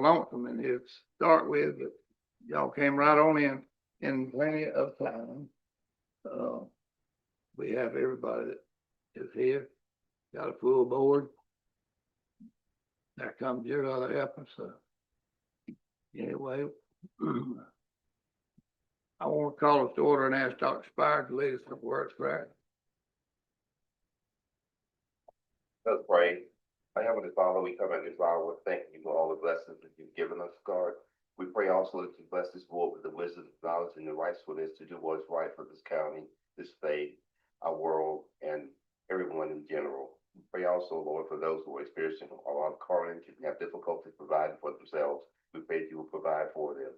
lonesome in here to start with, but y'all came right on in plenty of time. We have everybody that is here, got a full board. There comes your other help us. Anyway, I want to call us to order and ask Dr. Spire to lead us in words of prayer. Let's pray. Our Heavenly Father, we come at this hour with thanking you for all the blessings that you've given us, God. We pray also that you bless this board with the wisdom, knowledge, and the rightfulness to do what is right for this county, this state, our world, and everyone in general. We pray also, Lord, for those who are experiencing a lot of carnage and have difficulty providing for themselves. We pray that you will provide for them.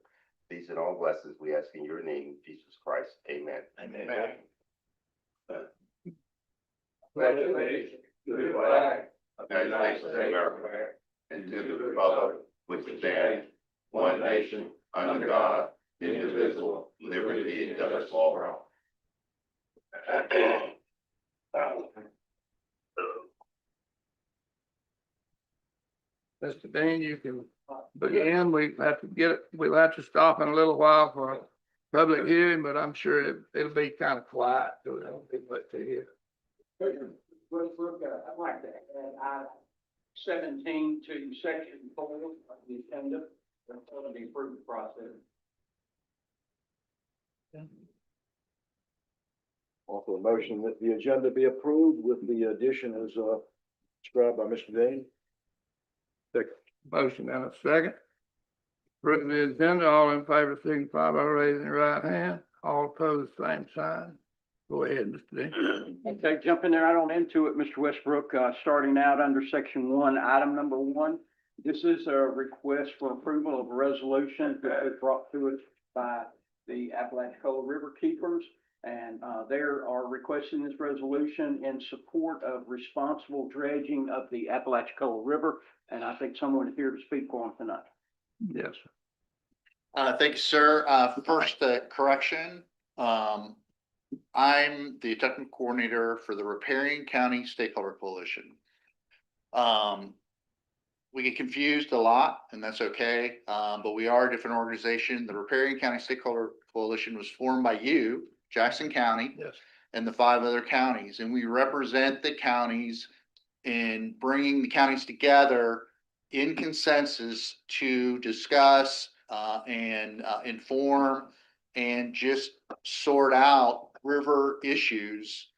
These and all blessings we ask in your name, Jesus Christ. Amen. Amen. Pledge allegiance to the flag of the United States of America and to the republic which stands one nation under God, indivisible, liberty and justice for all. Mr. Dean, you can begin. We'll have to stop in a little while for a public hearing, but I'm sure it'll be kind of quiet, so there'll be much to hear. I'd like to add item 17 to section 4 of the agenda, for the improvement process. Offer a motion that the agenda be approved with the addition as described by Mr. Dane. Motion and a second. Written the agenda, all in favor signify by raising your right hand. All opposed, same sign. Go ahead, Mr. Dean. Okay, jumping right on into it, Mr. Westbrook, starting out under section 1, item number 1. This is a request for approval of a resolution that was brought to us by the Apalachicola River Keepers. And they are requesting this resolution in support of responsible dredging of the Apalachicola River. And I think someone is here to speak for them tonight. Yes. Thank you, sir. First, correction. I'm the technical coordinator for the Riparian County Stakeholder Coalition. We get confused a lot, and that's okay. But we are a different organization. The Riparian County Stakeholder Coalition was formed by you, Jackson County, Yes. and the 5 other counties, and we represent the counties in bringing the counties together in consensus to discuss and inform and just sort out river issues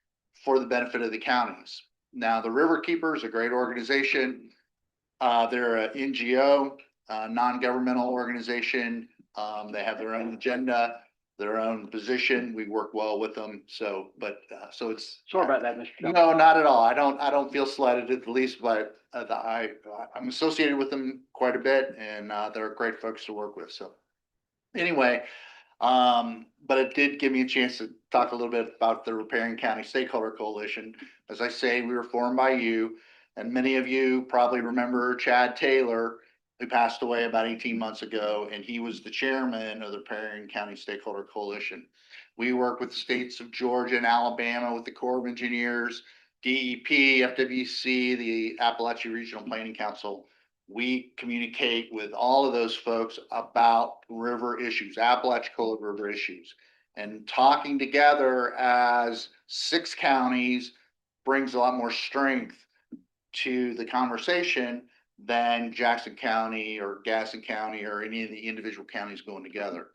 for the benefit of the counties. Now, the River Keeper is a great organization. They're an NGO, non-governmental organization. They have their own agenda, their own position. We work well with them. So it's Sorry about that, Mr. Johnson. no, not at all. I don't feel slighted at the least, but I'm associated with them quite a bit, and they're great folks to work with. So anyway, but it did give me a chance to talk a little bit about the Riparian County Stakeholder Coalition. As I say, we were formed by you, and many of you probably remember Chad Taylor, who passed away about 18 months ago, and he was the chairman of the Riparian County Stakeholder Coalition. We work with the states of Georgia and Alabama with the Corps of Engineers, DEP, FWC, the Appalachian Regional Planning Council. We communicate with all of those folks about river issues, Apalachicola River issues. And talking together as 6 counties brings a lot more strength to the conversation than Jackson County or Gaston County or any of the individual counties going together.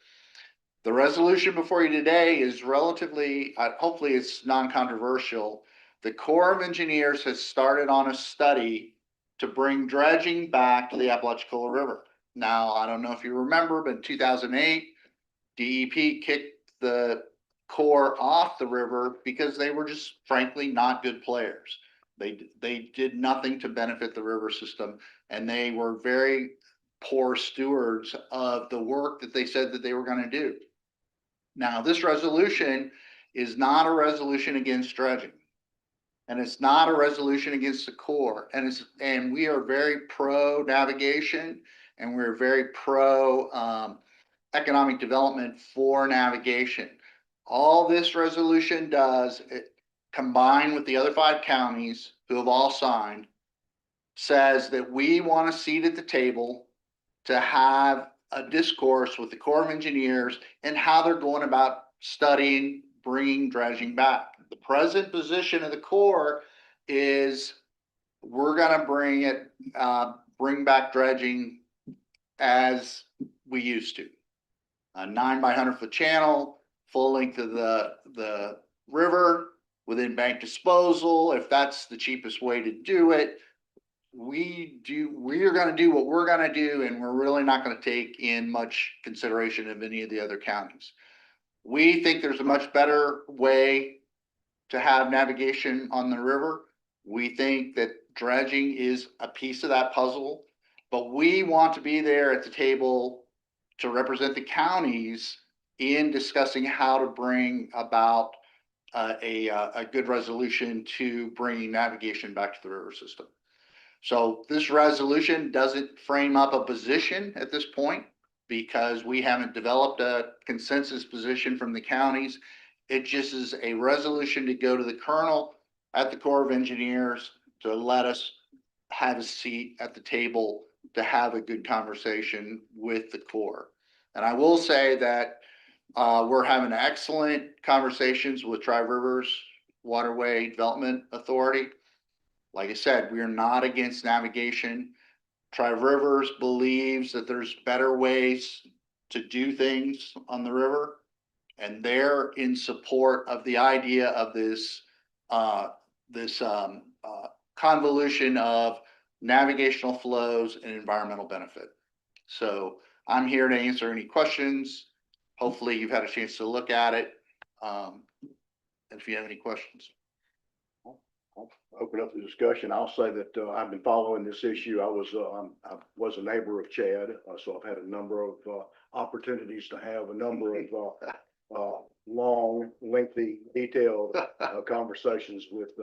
The resolution before you today is relatively, hopefully it's non-controversial. The Corps of Engineers has started on a study to bring dredging back to the Apalachicola River. Now, I don't know if you remember, but in 2008, DEP kicked the Corps off the river because they were just frankly not good players. They did nothing to benefit the river system, and they were very poor stewards of the work that they said that they were going to do. Now, this resolution is not a resolution against dredging, and it's not a resolution against the Corps, and we are very pro navigation, and we're very pro economic development for navigation. All this resolution does, combined with the other 5 counties who have all signed, says that we want a seat at the table to have a discourse with the Corps of Engineers and how they're going about studying, bringing dredging back. The present position of the Corps is we're gonna bring back dredging as we used to. A 9 by 100 foot channel, full length of the river, within bank disposal, if that's the cheapest way to do it. We're gonna do what we're gonna do, and we're really not gonna take in much consideration of any of the other counties. We think there's a much better way to have navigation on the river. We think that dredging is a piece of that puzzle, but we want to be there at the table to represent the counties in discussing how to bring about a good resolution to bringing navigation back to the river system. So this resolution doesn't frame up a position at this point because we haven't developed a consensus position from the counties. It just is a resolution to go to the colonel at the Corps of Engineers to let us have a seat at the table to have a good conversation with the Corps. And I will say that we're having excellent conversations with Tri-Rivers Waterway Development Authority. Like I said, we are not against navigation. Tri-Rivers believes that there's better ways to do things on the river. And they're in support of the idea of this convolution of navigational flows and environmental benefit. So I'm here to answer any questions. Hopefully you've had a chance to look at it. If you have any questions. Open up the discussion. I'll say that I've been following this issue. I was a neighbor of Chad, so I've had a number of opportunities to have a number of long, lengthy, detailed conversations with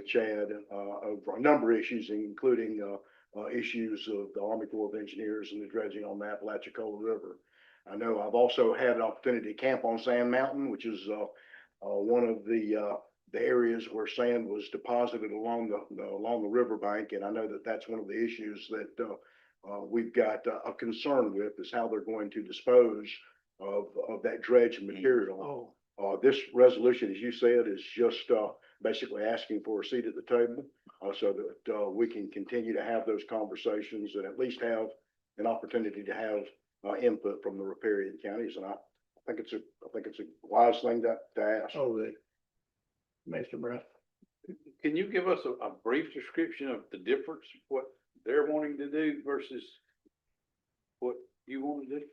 Chad over a number of issues, including issues of the Army Corps of Engineers and the dredging on the Apalachicola River. I know I've also had an opportunity to camp on Sand Mountain, which is one of the areas where sand was deposited along the riverbank, and I know that that's one of the issues that we've got a concern with, is how they're going to dispose of that dredged material. This resolution, as you said, is just basically asking for a seat at the table, so that we can continue to have those conversations and at least have an opportunity to have input from the riparian counties. And I think it's a wise thing to ask. Mr. Brown. Can you give us a brief description of the difference, what they're wanting to do versus what you want to do?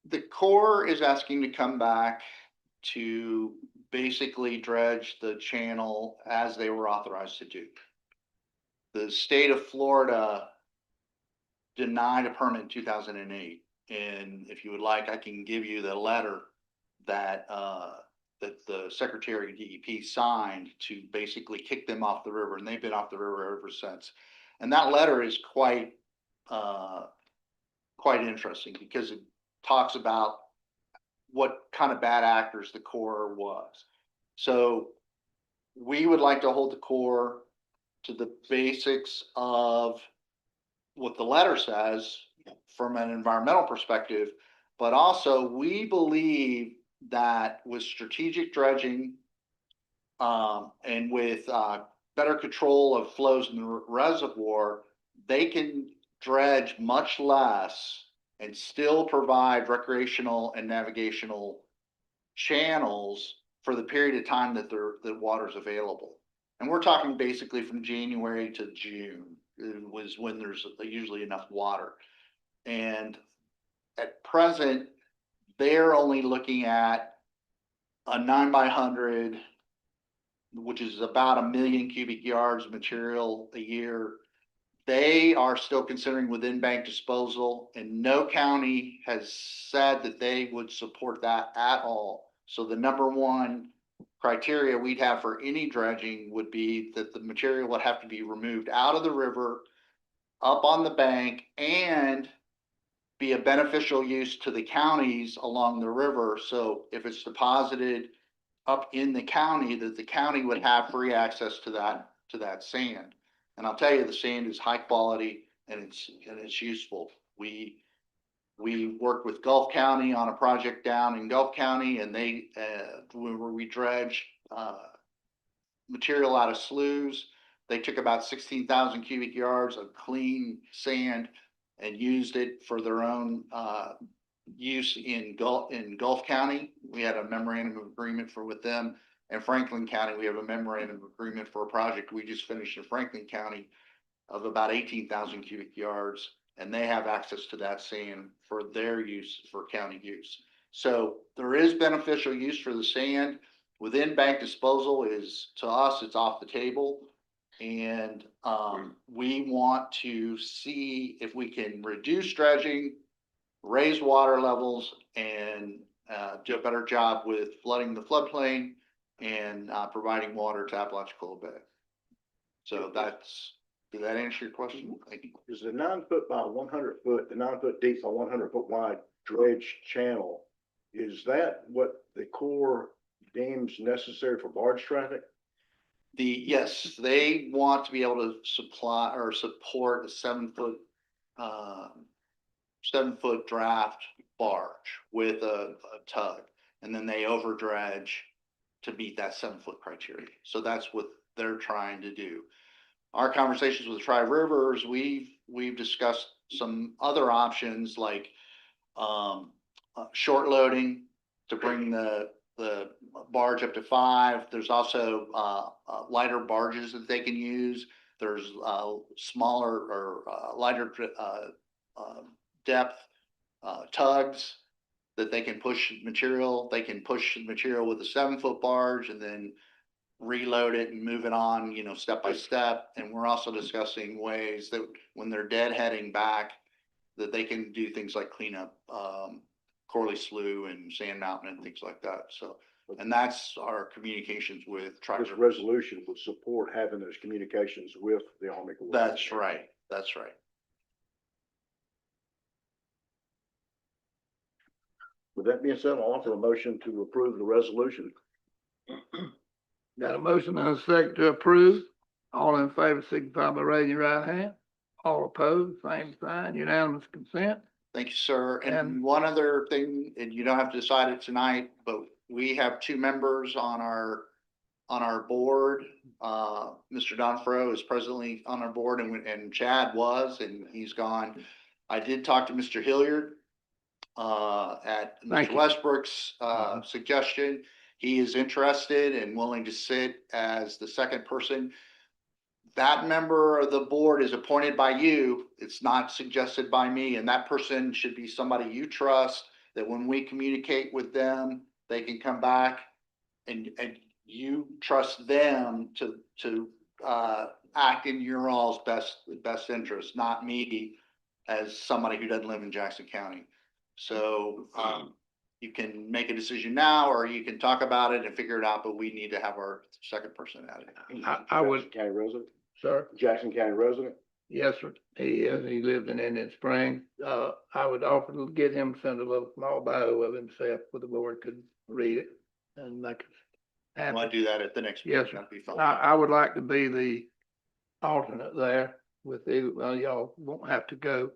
The Corps is asking to come back to basically dredge the channel as they were authorized to do. The state of Florida denied a permit in 2008. And if you would like, I can give you the letter that the Secretary of DEP signed to basically kick them off the river, and they've been off the river ever since. And that letter is quite interesting because it talks about what kind of bad actors the Corps was. So we would like to hold the Corps to the basics of what the letter says from an environmental perspective, but also we believe that with strategic dredging and with better control of flows in the reservoir, they can dredge much less and still provide recreational and navigational channels for the period of time that the water's available. And we're talking basically from January to June was when there's usually enough water. And at present, they're only looking at a 9 by 100, which is about 1 million cubic yards of material a year. They are still considering within bank disposal, and no county has said that they would support that at all. So the number one criteria we'd have for any dredging would be that the material would have to be removed out of the river, up on the bank, and be a beneficial use to the counties along the river. So if it's deposited up in the county, that the county would have free access to that sand. And I'll tell you, the sand is high quality and it's useful. We worked with Gulf County on a project down in Gulf County, and they, where we dredged, material out of sloughs. They took about 16,000 cubic yards of clean sand and used it for their own, use in Gulf County. We had a memorandum of agreement with them. And Franklin County, we have a memorandum of agreement for a project we just finished in Franklin County of about 18,000 cubic yards. And they have access to that sand for their use, for county use. So there is beneficial use for the sand. Within bank disposal is, to us, it's off the table. And we want to see if we can reduce dredging, raise water levels, and do a better job with flooding the floodplain and providing water to Apalachicola Bay. So did that answer your question? Thank you. Is the 9 foot by 100 foot, the 9 foot deep by 100 foot wide dredge channel, is that what the Corps deems necessary for barge traffic? Yes, they want to be able to supply or support a 7 foot draft barge with a tug, and then they over dredge to meet that 7 foot criteria. So that's what they're trying to do. Our conversations with Tri Rivers, we've discussed some other options like short loading to bring the barge up to 5. There's also lighter barges that they can use. There's smaller or lighter depth tugs that they can push material. They can push material with a 7 foot barge and then reload it and move it on, step by step. And we're also discussing ways that when they're deadheading back, that they can do things like clean up Corley Slough and Sand Mountain and things like that. So, and that's our communications with Tri This Rivers. resolution would support having those communications with the Army Corps. That's right. That's right. With that being said, I'll offer a motion to approve the resolution. Got a motion and a second to approve. All in favor, signify by raising your right hand. All opposed, same sign, unanimous consent. Thank you, sir. And And- one other thing, and you don't have to decide it tonight, but we have 2 members on our board. Mr. Donfro is presently on our board, and Chad was, and he's gone. I did talk to Mr. Hilliard at Thank Mr. you. Westbrook's suggestion. He is interested and willing to sit as the second person. That member of the board is appointed by you. It's not suggested by me, and that person should be somebody you trust, that when we communicate with them, they can come back and you trust them to act in your all's best interest, not me as somebody who doesn't live in Jackson County. So you can make a decision now, or you can talk about it and figure it out, but we need to have our second person at it. I would- Jackson County resident, Sir? Jackson County resident. Yes, sir. He is. He lives in Indian Springs. I would offer to get him, send a little small bio of himself where the board could read it and make it I happy. want to do that at the next Yes, meeting. sir. That'd be fun. I would like to be the alternate there with either, well, y'all won't have to go,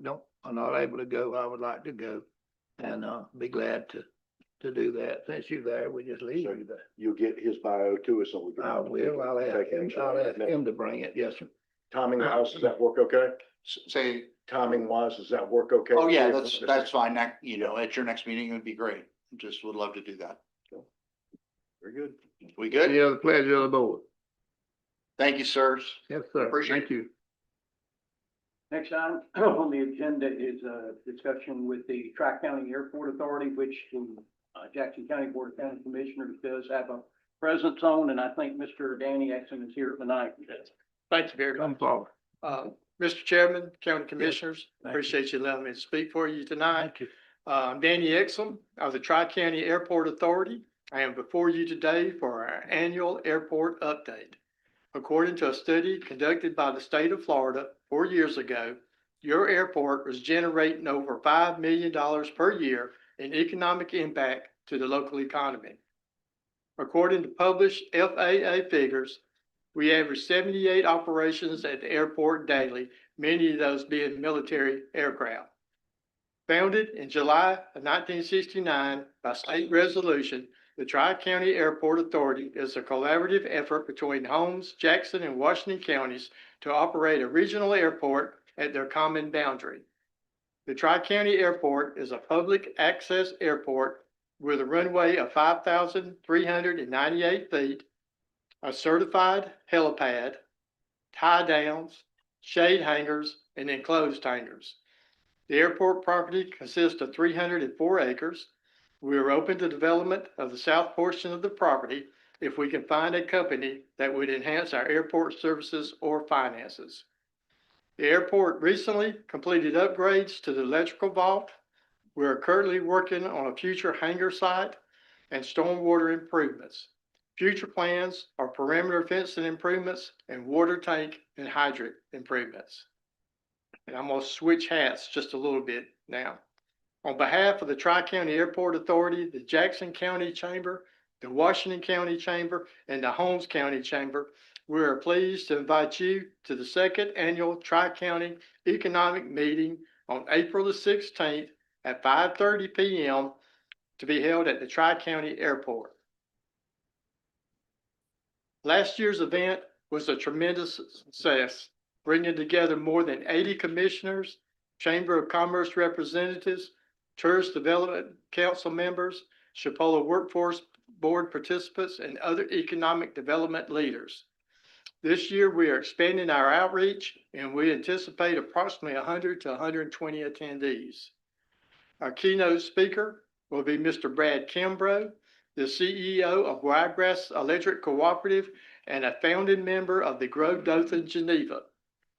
are not able to go. I would like to go and, be glad to do that. Since you're there, we just leave you there. You'll get his bio to us and we can. I will. I'll ask take him, action I'll on ask that. him to bring it. Yes, sir. Timing wise, does that work okay? Say, Timing wise, does that work okay? oh yeah, that's fine. At your next meeting, it would be great. Just would love to do that. Very good. We good? Any other pleasure of the board? Thank you, sirs. Yes, sir. Appreciate Thank you. Next item on the agenda is a discussion with the Tri-County Airport Authority, which the Jackson County Board of County Commissioners does have a presence on, and I think Mr. Danny Exum is here tonight. Thank you very Come much. forward. Mr. Chairman, County Commissioners, Thank you. appreciate you allowing me to speak for you tonight. Thank you. I'm Danny Exum of the Tri-County Airport Authority. I am before you today for our annual airport update. According to a study conducted by the state of Florida 4 years ago, your airport was generating over $5 million per year in economic impact to the local economy. According to published FAA figures, we average 78 operations at the airport daily, many of those being military aircraft. Founded in July of 1969 by state resolution, the Tri-County Airport Authority is a collaborative effort between Holmes, Jackson, and Washington counties to operate a regional airport at their common boundary. The Tri-County Airport is a public access airport with a runway of 5,398 feet, a certified helipad, tie downs, shade hangars, and enclosed hangars. The airport property consists of 304 acres. We are open to development of the south portion of the property if we can find a company that would enhance our airport services or finances. The airport recently completed upgrades to the electrical vault. We are currently working on a future hangar site and stormwater improvements. Future plans are perimeter fencing improvements and water tank and hydrant improvements. And I'm gonna switch hats just a little bit now. On behalf of the Tri-County Airport Authority, the Jackson County Chamber, the Washington County Chamber, and the Holmes County Chamber, we are pleased to invite you to the second annual Tri-County Economic Meeting on April the 16th at 5:30 p.m. to be held at the Tri-County Airport. Last year's event was a tremendous success, bringing together more than 80 commissioners, Chamber of Commerce representatives, Tourist Development Council members, Chipola Workforce Board participants, and other economic development leaders. This year, we are expanding our outreach, and we anticipate approximately 100 to 120 attendees. Our keynote speaker will be Mr. Brad Kimbrough, the CEO of Wiregrass Electric Cooperative and a founding member of the Grove Dothan Geneva,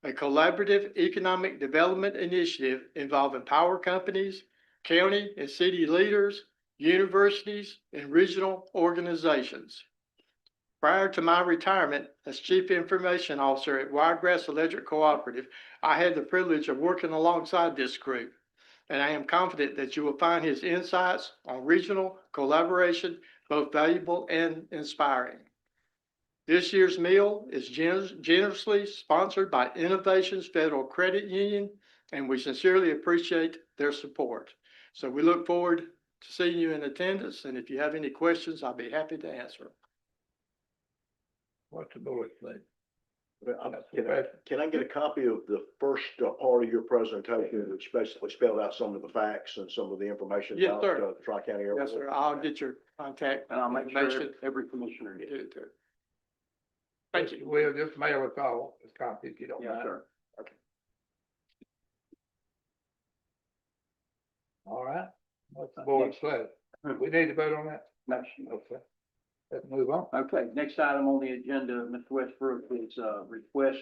a collaborative economic development initiative involving power companies, county and city leaders, universities, and regional organizations. Prior to my retirement as Chief Information Officer at Wiregrass Electric Cooperative, I had the privilege of working alongside this group, and I am confident that you will find his insights on regional collaboration both valuable and inspiring. This year's meal is generously sponsored by Innovations Federal Credit Union, and we sincerely appreciate their support. So we look forward to seeing you in attendance, and if you have any questions, I'll be happy to answer. What's the board say? Can I get a copy of the first part of your presentation, which basically spelled out some of the facts and some of the information Yes, about sir. the Tri-County Airport? Yes, sir. I'll get your contact And I'll make sure information. every commissioner gets it. Do it. Thank you. We'll just mail us all this copy if you don't Yes, mind. sir. All right. What's the board say? We need to vote on that? Next. Okay. Let's move on. Okay, next item on the agenda, Mr. Westbrook, is a request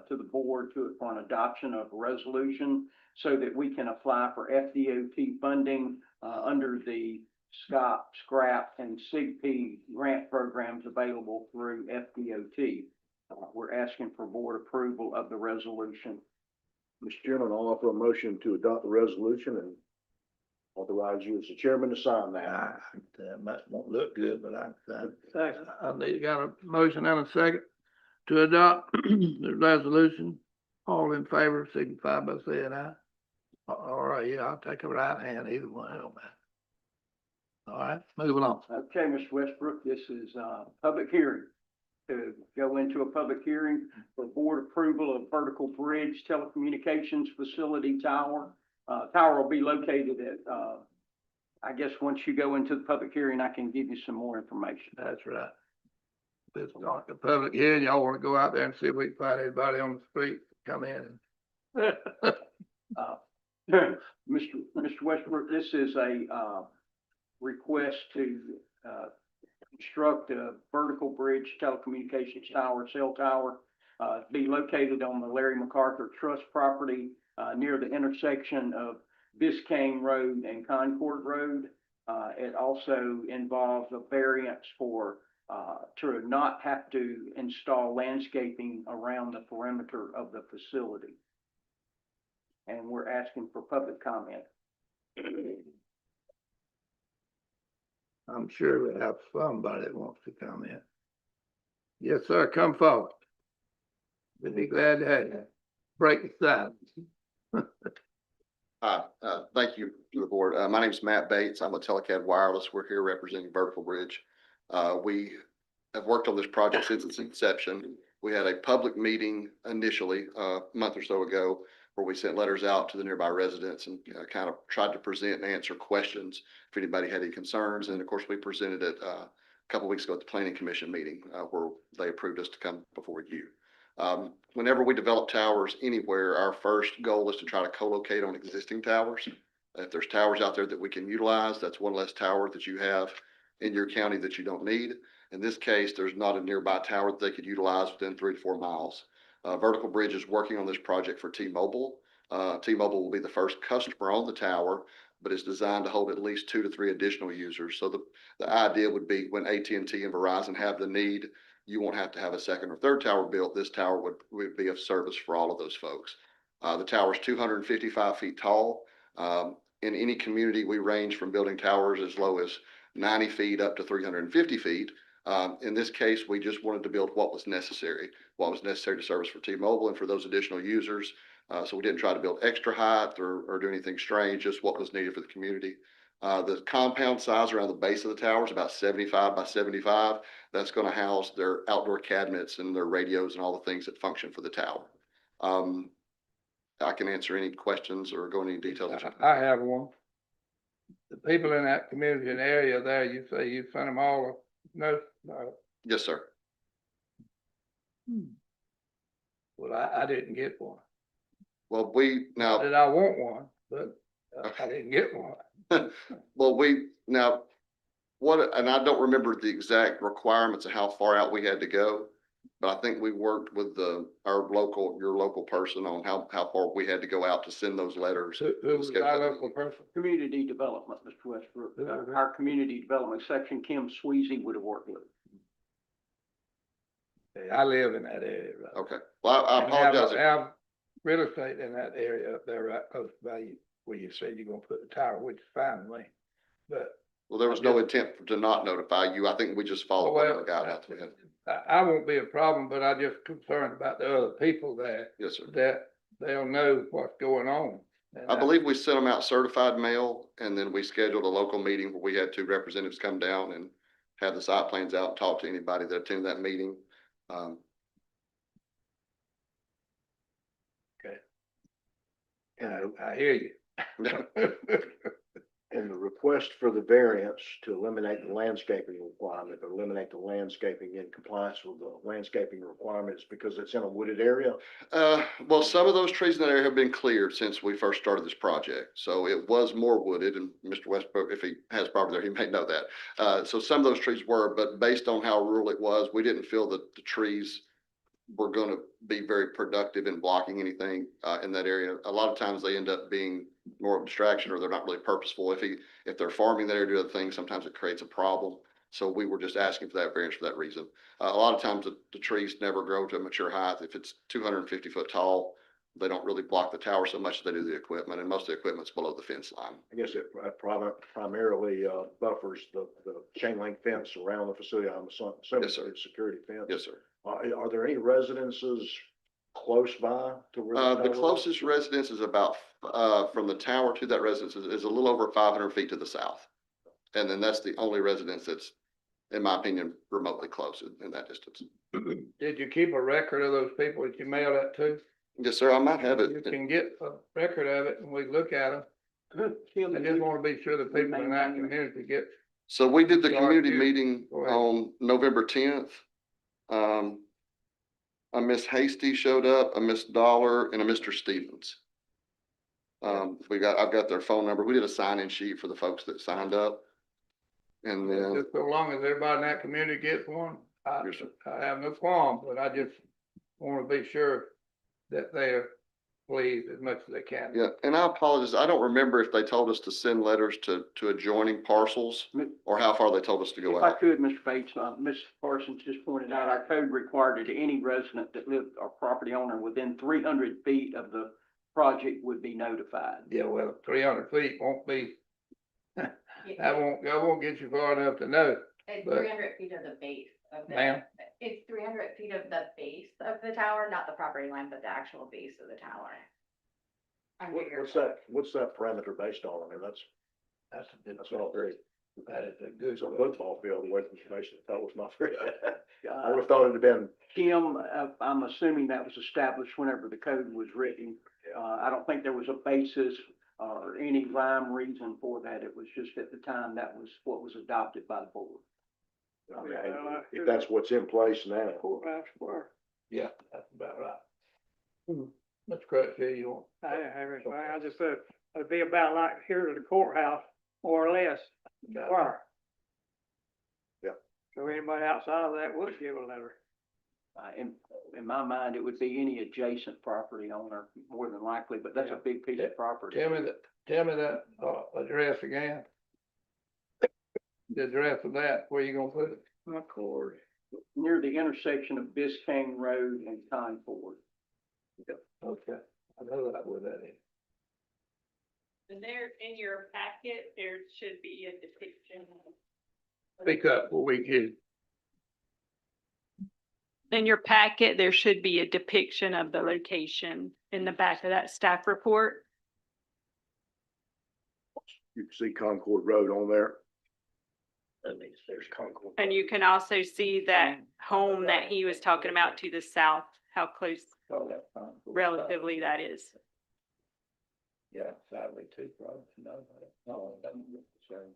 to the board for an adoption of a resolution so that we can apply for FDOT funding under the SCRAP and CP grant programs available through FDOT. We're asking for board approval of the resolution. Mr. Chairman, I'll offer a motion to adopt the resolution and authorize you as the chairman to sign that. That might won't look good, but I need, got a motion and a second to adopt the resolution. All in favor, signify by saying aye. All right, yeah, I'll take a right hand, either one, I don't matter. All right, moving on. Okay, Mr. Westbrook, this is a public hearing. To go into a public hearing for board approval of vertical bridge telecommunications facility tower. Tower will be located at, I guess, once you go into the public hearing, I can give you some more information. That's right. This is not a public hearing. Y'all want to go out there and see if we can find anybody on the street, come in and. Mr. Westbrook, this is a, request to, construct a vertical bridge telecommunications tower, cell tower, be located on the Larry MacArthur Trust property, near the intersection of Biscayne Road and Concord Road. It also involves a variance for, to not have to install landscaping around the perimeter of the facility. And we're asking for public comment. I'm sure we have somebody that wants to come in. Yes, sir, come forward. We'd be glad to have you. break the silence. Hi, thank you to the board. My name's Matt Bates. I'm with Telecad Wireless. We're here representing Vertical Bridge. We have worked on this project since its inception. We had a public meeting initially, a month or so ago, where we sent letters out to the nearby residents and kind of tried to present and answer questions if anybody had any concerns. And of course, we presented it a couple of weeks ago at the Planning Commission meeting, where they approved us to come before you. Whenever we develop towers anywhere, our first goal is to try to co-locate on existing towers. If there's towers out there that we can utilize, that's one less tower that you have in your county that you don't need. In this case, there's not a nearby tower that they could utilize within 3 to 4 miles. Vertical Bridge is working on this project for T-Mobile. T-Mobile will be the first customer on the tower, but it's designed to hold at least 2 to 3 additional users. So the idea would be when AT&T and Verizon have the need, you won't have to have a second or third tower built. This tower would be of service for all of those folks. The tower is 255 feet tall. In any community, we range from building towers as low as 90 feet up to 350 feet. In this case, we just wanted to build what was necessary to service for T-Mobile and for those additional users. So we didn't try to build extra height or do anything strange, just what was needed for the community. The compound size around the base of the tower is about 75 by 75. That's going to house their outdoor cabinets and their radios and all the things that function for the tower. I can answer any questions or go into any details. I have one. The people in that community and area there, you say you sent them all a note? Yes, sir. Well, I didn't get one. Well, we now. Not that I want one, but I didn't get one. Well, and I don't remember the exact requirements of how far out we had to go, but I think we worked with your local person on how far we had to go out to send those letters. Who was our local person? Community development, Mr. Westbrook. Our community development section, Kim Sweezy would have worked with. Hey, I live in that area. Right? Okay. Well, I And have- apologize. Have real estate in that area up there right close by you, where you said you're gonna put the tower, which is fine with me. But Well, there was no intent to not notify you. I think we just followed whatever guidelines we had. I won't be a problem, but I'm just concerned about the other people there, Yes, sir. that they'll know what's going on. And I believe we sent them out certified mail, and then we scheduled a local meeting where we had 2 representatives come down and have the site plans out and talk to anybody that attended that meeting. I hear you. And the request for the variance to eliminate the landscaping requirement, or eliminate the landscaping in compliance with the landscaping requirements because it's in a wooded area. Well, some of those trees in that area have been cleared since we first started this project. So it was more wooded, and Mr. Westbrook, if he has property there, he may know that. So some of those trees were, but based on how rural it was, we didn't feel that the trees were going to be very productive in blocking anything in that area. A lot of times they end up being more of a distraction, or they're not really purposeful. If they're farming that area to do other things, sometimes it creates a problem. So we were just asking for that variance for that reason. A lot of times the trees never grow to a mature height. If it's 250 foot tall, they don't really block the tower so much as they do the equipment, and most of the equipment's below the fence line. I guess it primarily buffers the chain link fence around the facility. I'm assuming Yes, sir. it's security fence. Yes, sir. Are there any residences close by to where The tower is? closest residence is about, from the tower to that residence is a little over 500 feet to the south. And then that's the only residence that's, in my opinion, remotely close in that distance. Did you keep a record of those people that you mailed that to? Yes, sir, I might have You it. can get a record of it and we look at them. Kim, I just wanna be sure the people in that community get, So we did the Sorry, community you- meeting go ahead. on November 10th. A Miss Hasty showed up, a Miss Dollar, and a Mr. Stevens. I've got their phone number. We did a sign-in sheet for the folks that signed up. And then, just so long as everybody in that community gets one, Yes, sir. I have no qualm, but I just wanna be sure that they're pleased as much as they can. yeah, and I apologize. I don't remember if they told us to send letters to adjoining parcels or how far they told us to go If I out. could, Mr. Bates, Ms. Parsons just pointed out, our code required that any resident that lived or property owner within 300 feet of the project would be notified. Yeah, well, 300 feet won't be, that won't get you far enough to know. It's But- 300 feet of the base of the. Ma'am? It's 300 feet of the base of the tower, not the property line, but the actual base of the tower. Under your- What's that parameter based on? I mean, that's not very, That is a it's a good. football field away from the station. That was not very, I would Uh, have thought it'd have been, Kim, I'm assuming that was established whenever the code was written. I don't think there was a basis or any rhyme reason for that. It was just at the time that was what was adopted by the board. I mean, if that's what's in place now. Courthouse Square. Yeah, that's about right. Mr. Crutchfield, you want? I didn't have anything, I just said, it'd be about like here to the courthouse, more or less, where. Yeah. So anybody outside of that would give a letter. In my mind, it would be any adjacent property owner, more than likely, but that's a big piece of property. Tell me that, address again. The address of that, where you gonna put it? My cord. Near the intersection of Biscayne Road and Concord. Okay, I know that where that is. And there, in your packet, there should be a depiction. Speak up for we can. In your packet, there should be a depiction of the location in the back of that staff report. You can see Concord Road on there. That means there's Concord. And you can also see that home that he was talking about to the south, how close Oh, that's Concord. relatively that is. Yeah, sadly too, probably, no, that's the same.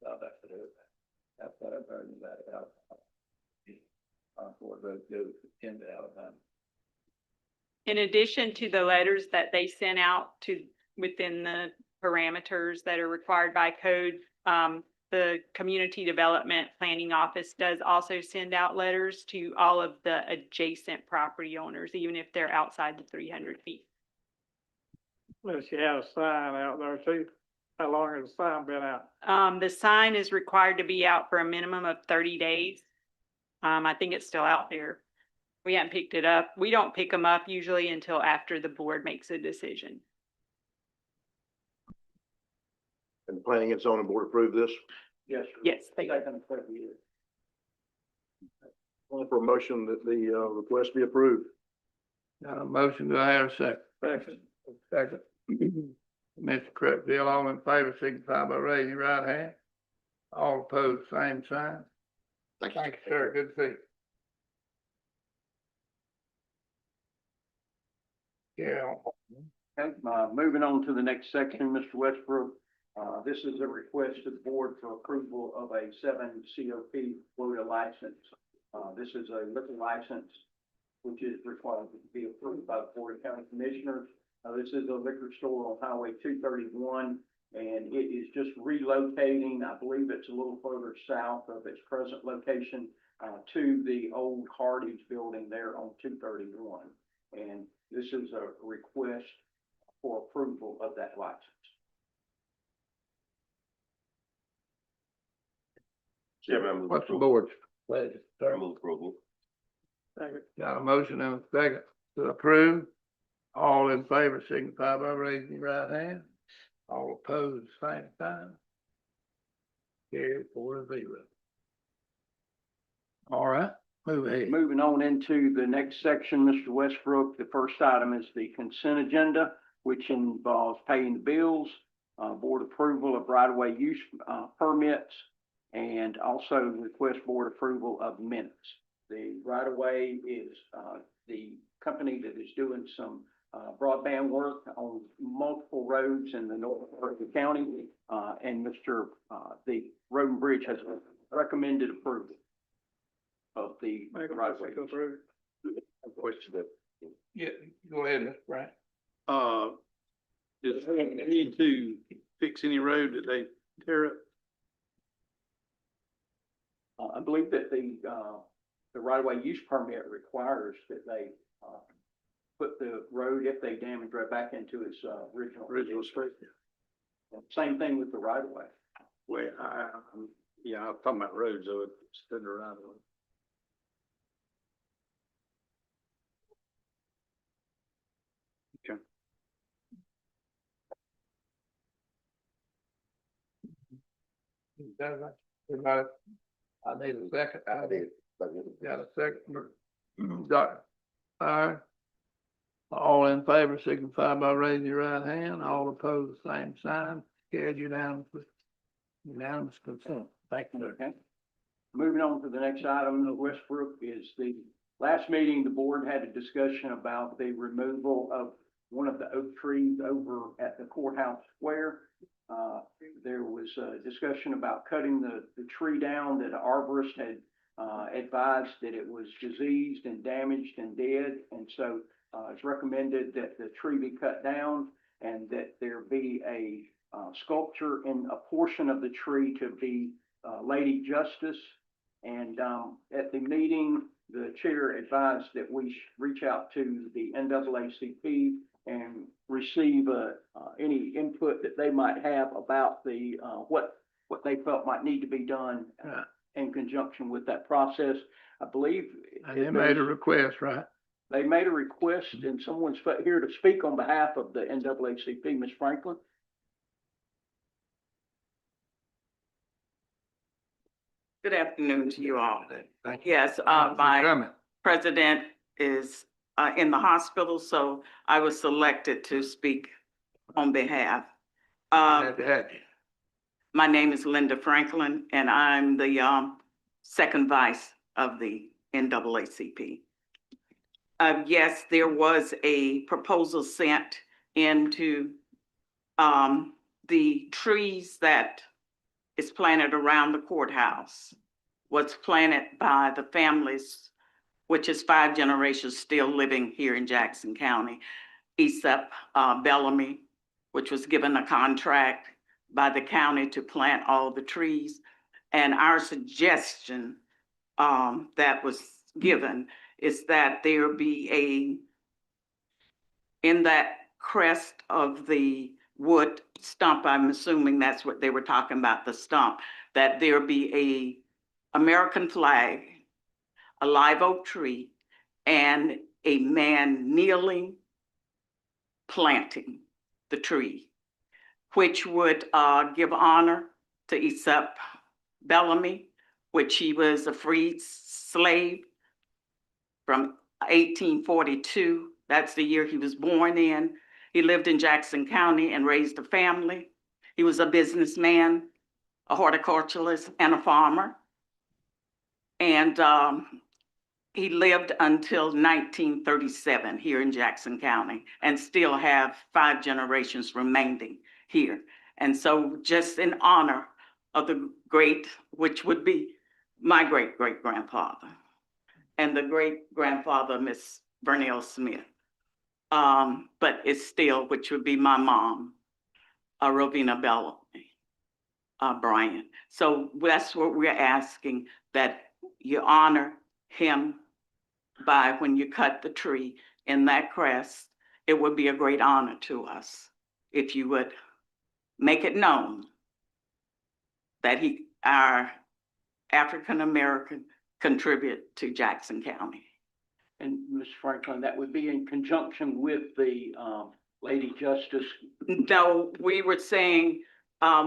No, that's it. That's what I've heard about it out. Concord Road goes into Alabama. In addition to the letters that they sent out to, within the parameters that are required by code, the Community Development Planning Office does also send out letters to all of the adjacent property owners, even if they're outside the 300 feet. Unless you have a sign out there too. How long has the sign been out? The sign is required to be out for a minimum of 30 days. I think it's still out there. We haven't picked it up. We don't pick them up usually until after the board makes a decision. And the planning and zoning board approved this. Yes, sir. Yes, they- Second, third reader. Calling for a motion that the, request be approved. Got a motion, do I have a second? Second. Second. Mr. Crutchfield, all in favor, signify by raising your right hand. All opposed, same sign. Thank you. Thank you, sir, good to see you. Yeah. Okay, moving on to the next section, Mr. Westbrook. This is a request to the board for approval of a 7 COP Florida license. This is a liquor license which is required to be approved by the Board of County Commissioners. This is a liquor store on Highway 231, and it is just relocating. I believe it's a little further south of its present location, to the old Hardee's building there on 231. And this is a request for approval of that license. Chairman, I move What's the approval. board's pleasure? I sir? move approval. Second. Got a motion and a second to approve. All in favor, signify by raising your right hand. All opposed, same sign. Carried 4-0. All right, move ahead. Moving on into the next section, Mr. Westbrook, the first item is the consent agenda, which involves paying the bills, board approval of right-of-way use, permits, and also request board approval of minutes. The right-of-way is, the company that is doing some, broadband work on multiple roads in the north part of the county. And the Road and Bridge has recommended approval of the Make a right-of-way. motion to approve. Question that, Yeah, go ahead, Mr. Bryant. Does they need to fix any road that they tear up? I believe that the right-of-way use permit requires that they, put the road, if they damage, right back into its, original state? Same thing with the right-of-way. Well, yeah, I'm talking about roads, though, instead of right of way. Okay. Everybody, I need a second. I did. Got a second, Dr. Fire. All in favor, signify by raising your right hand. All opposed, same sign. Carried unanimously. Unanimous consent. Thank you. Okay. Moving on to the next item, Westbrook, is the last meeting, the board had a discussion about the removal of one of the oak trees over at the courthouse square. There was a discussion about cutting the tree down that the arborist had advised that it was diseased and damaged and dead. And so it's recommended that the tree be cut down and that there be a sculpture in a portion of the tree to be Lady Justice. And at the meeting, the chair advised that we reach out to the NAACP and receive any input that they might have about the what they felt might need to be done in conjunction with that process. I believe. And they made a request, right? They made a request, and someone's here to speak on behalf of the NAACP, Ms. Franklin. Good afternoon to you all. Thank you. Yes, Thanks for my coming. president is in the hospital, so I was selected to speak on behalf. Glad to have you. My name is Linda Franklin, and I'm the second vice of the NAACP. Yes, there was a proposal sent into the trees that is planted around the courthouse, was planted by the families, which is 5 generations still living here in Jackson County. Aesop Bellamy, which was given a contract by the county to plant all the trees. And our suggestion that was given is that there be in that crest of the wood stump, I'm assuming that's what they were talking about, the stump, that there be a American flag, a live oak tree, and a man kneeling, planting the tree, which would give honor to Aesop Bellamy, which he was a freed slave from 1842. That's the year he was born in. He lived in Jackson County and raised a family. He was a businessman, a horticulturalist, and a farmer. And he lived until 1937 here in Jackson County and still have 5 generations remaining here. And so just in honor of the great, which would be my great-great-grandfather and the great-grandfather, Miss Vernell Smith. But it's still, which would be my mom, Rovina Bellamy, Brian. So that's what we're asking, that you honor him by when you cut the tree in that crest. It would be a great honor to us if you would make it known that our African-American contribute to Jackson County. And Ms. Franklin, that would be in conjunction with the Lady Justice. No, we were saying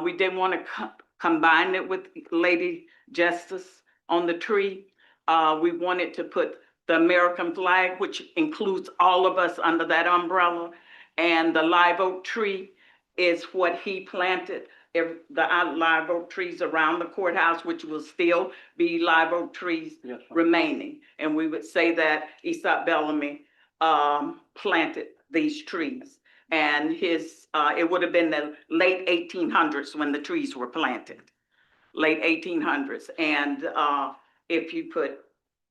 we didn't want to combine it with Lady Justice on the tree. We wanted to put the American flag, which includes all of us under that umbrella, and the live oak tree is what he planted. The live oak trees around the courthouse, which will still be live oak trees remaining. And we would say that Aesop Bellamy planted these trees. And it would have been the late 1800s when the trees were planted, late 1800s. And if you put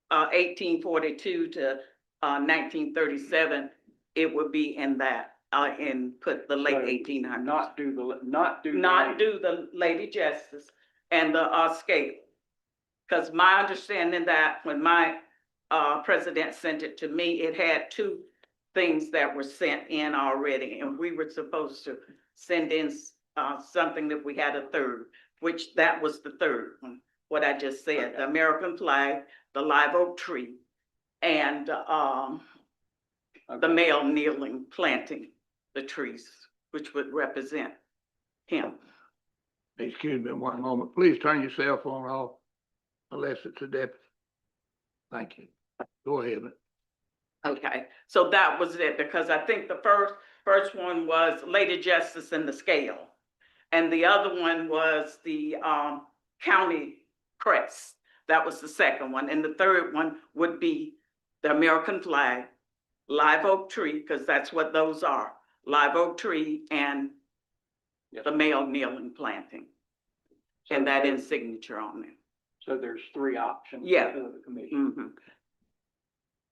1842 to 1937, it would be in that. And put the late 1800s. Not do the Lady Justice and the scale. Because my understanding that when my president sent it to me, it had 2 things that were sent in already, and we were supposed to send in something that we had a 3rd, which that was the 3rd one, what I just said, okay. The American flag, the live oak tree, and the male kneeling, planting the trees, which would represent him. Excuse me one moment. Please turn your cell phone off unless it's a deputy. Thank you. Go ahead. Okay, so that was it, because I think the first one was Lady Justice and the Scale. And the other one was the, county crest. That was the second one. And the third one would be the American flag, live oak tree, because that's what those are, live oak tree and the male kneeling planting. And that is signature on it. So there's three options. Yeah. For the commission. Mhm.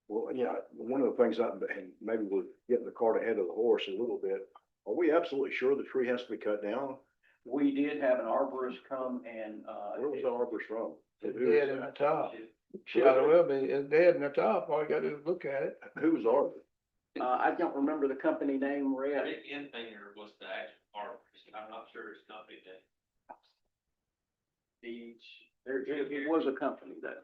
Well, yeah, one of the things and maybe we're getting the cart ahead of the horse a little bit. Are we absolutely sure the tree has to be cut down? We did have an arborist come and, Where was the arborist from? It's dead in the top. Yeah, it will be. It's dead in the top. All you gotta do is look at it. Who was the arborist? I don't remember the company name, Red. Infinger was the actual arborist. I'm not sure his company name. It was a company that.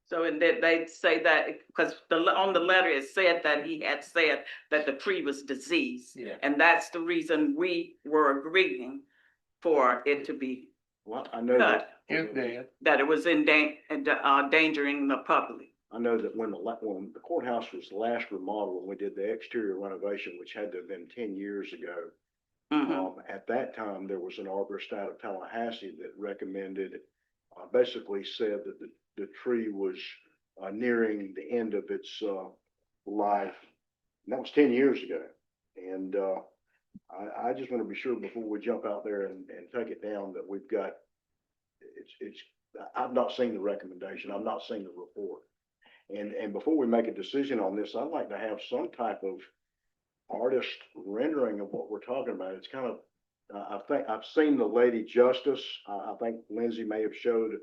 So, and then they say that, because on the letter, it said that he had said that the tree was diseased. Yeah. And that's the reason we were agreeing for it to be Well, I know cut, It's dead. that it was endangering the public. I know that when when the courthouse was last remodeled, when we did the exterior renovation, which had to have been 10 years ago. Mhm. At that time, there was an arborist out of Tallahassee that recommended, basically said that the tree was, nearing the end of its, life. And that was 10 years ago. And, I just want to be sure before we jump out there and take it down that we've got, I've not seen the recommendation. I've not seen the report. And before we make a decision on this, I'd like to have some type of artist rendering of what we're talking about. It's kind of, I think I've seen the Lady Justice. I think Lindsay may have showed,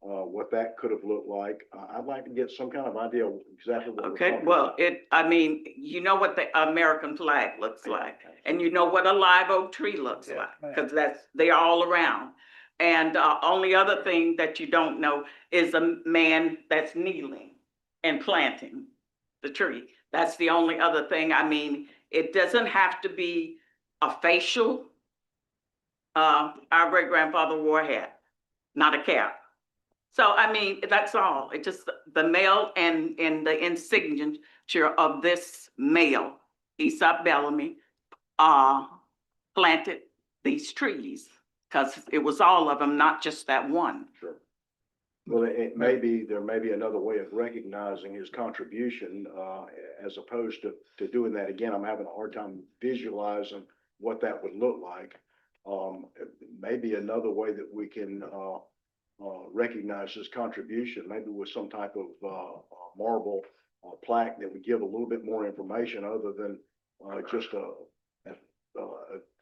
what that could have looked like. I'd like to get some kind of idea of exactly what we're Okay, talking well, about. I mean, you know what the American flag looks like, and you know what a live oak tree looks Yeah, like, because they're all around. And, only other thing that you don't know is a man that's kneeling and planting the tree. That's the only other thing. I mean, it doesn't have to be a facial. Our great grandfather wore a hat, not a cap. So, I mean, that's all. It just, the male and the insignia of this male, Aesop Bellamy, planted these trees, because it was all of them, not just that one. Sure. Well, there may be another way of recognizing his contribution, as opposed to doing that again. I'm having a hard time visualizing what that would look like. Maybe another way that we can, recognize his contribution, maybe with some type of, marble, plaque that would give a little bit more information other than, just a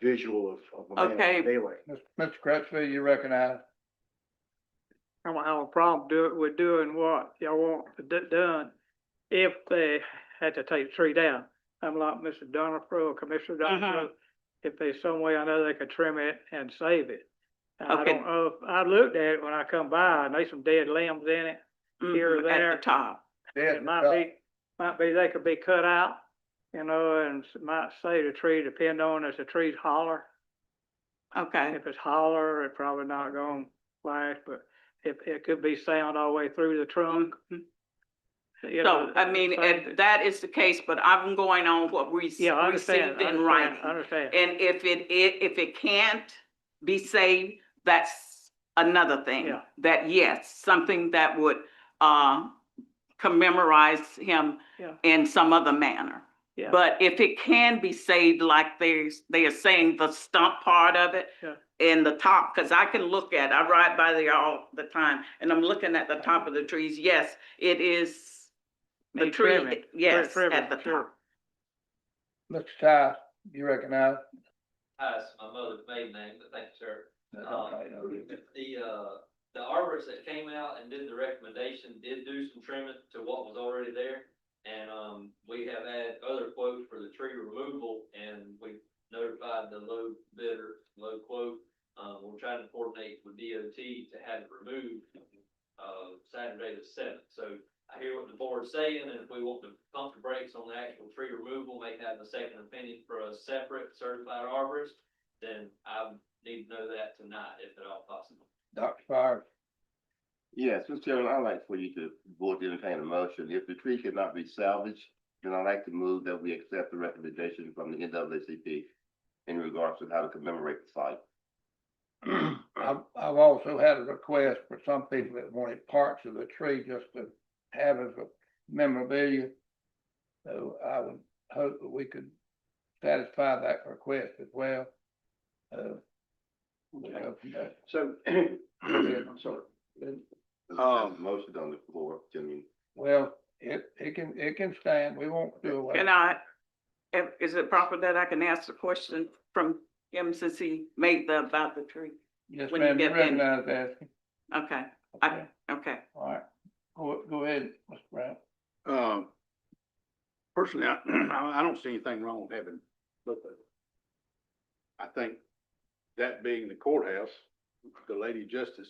visual of a man Okay. kneeling. Mr. Crutchfield, you recognize? I don't have a problem with doing what y'all want done if they had to take the tree down. I'm like Mr. Donifro, Commissioner Donifro. If there's some way I know they could trim it and save it. I Okay. don't know, I looked at it when I come by, and there's some dead limbs in it. Here or there. At the top. Dead. It might be they could be cut out, you know, and might save the tree, depending on if the tree's holler. Okay, If it's holler, it probably not gonna last, but if it could be sound all the way through the trunk. You know, so, I mean, same if that is the case, but I'm going on what we Yeah, I understand, received in writing. I understand. And if it can't be saved, that's another thing. Yeah. That, yes, something that would, commemorate him Yeah. in some other manner. Yeah. But if it can be saved, like they are saying, the stump part of it Yeah. in the top, because I can look at, I ride by there all the time, and I'm looking at the top of the trees. Yes, it is the Need tree, trimming. yes, Trimming, at the sure. top. Mr. Ty, you recognize? That's my mother's maiden name, but thank you, sir. Okay. The arborist that came out and did the recommendation did do some trimming to what was already there. And, we have had other quotes for the tree removal, and we notified the low bidder, low quote. We're trying to coordinate with DOT to have it removed, Saturday the 7th. So I hear what the board's saying, and if we want to pump the brakes on the actual tree removal, make that a second opinion for a separate certified arborist, then I need to know that tonight, if at all possible. Dr. Fire? Yes, Mr. Chairman, I'd like for you to board to entertain a motion. If the tree cannot be salvaged, then I'd like to move that we accept the recommendation from the NAACP in regards to how to commemorate the site. I've also had a request for some people that wanted parts of the tree just to have as a memorabilia. So I would hope that we could satisfy that request as well. We'll go from there. So, I'm sorry. There's a motion on the floor, Jimmy. Well, it can stand. We won't do away. Can I, is it proper that I can ask a question from him since he made about the tree? Yes, when you ma'am, you get finished? recognize that. Okay, Okay, okay. all right. Go ahead, Mr. Brown. Personally, I don't see anything wrong with having both of them. I think that being the courthouse, the Lady Justice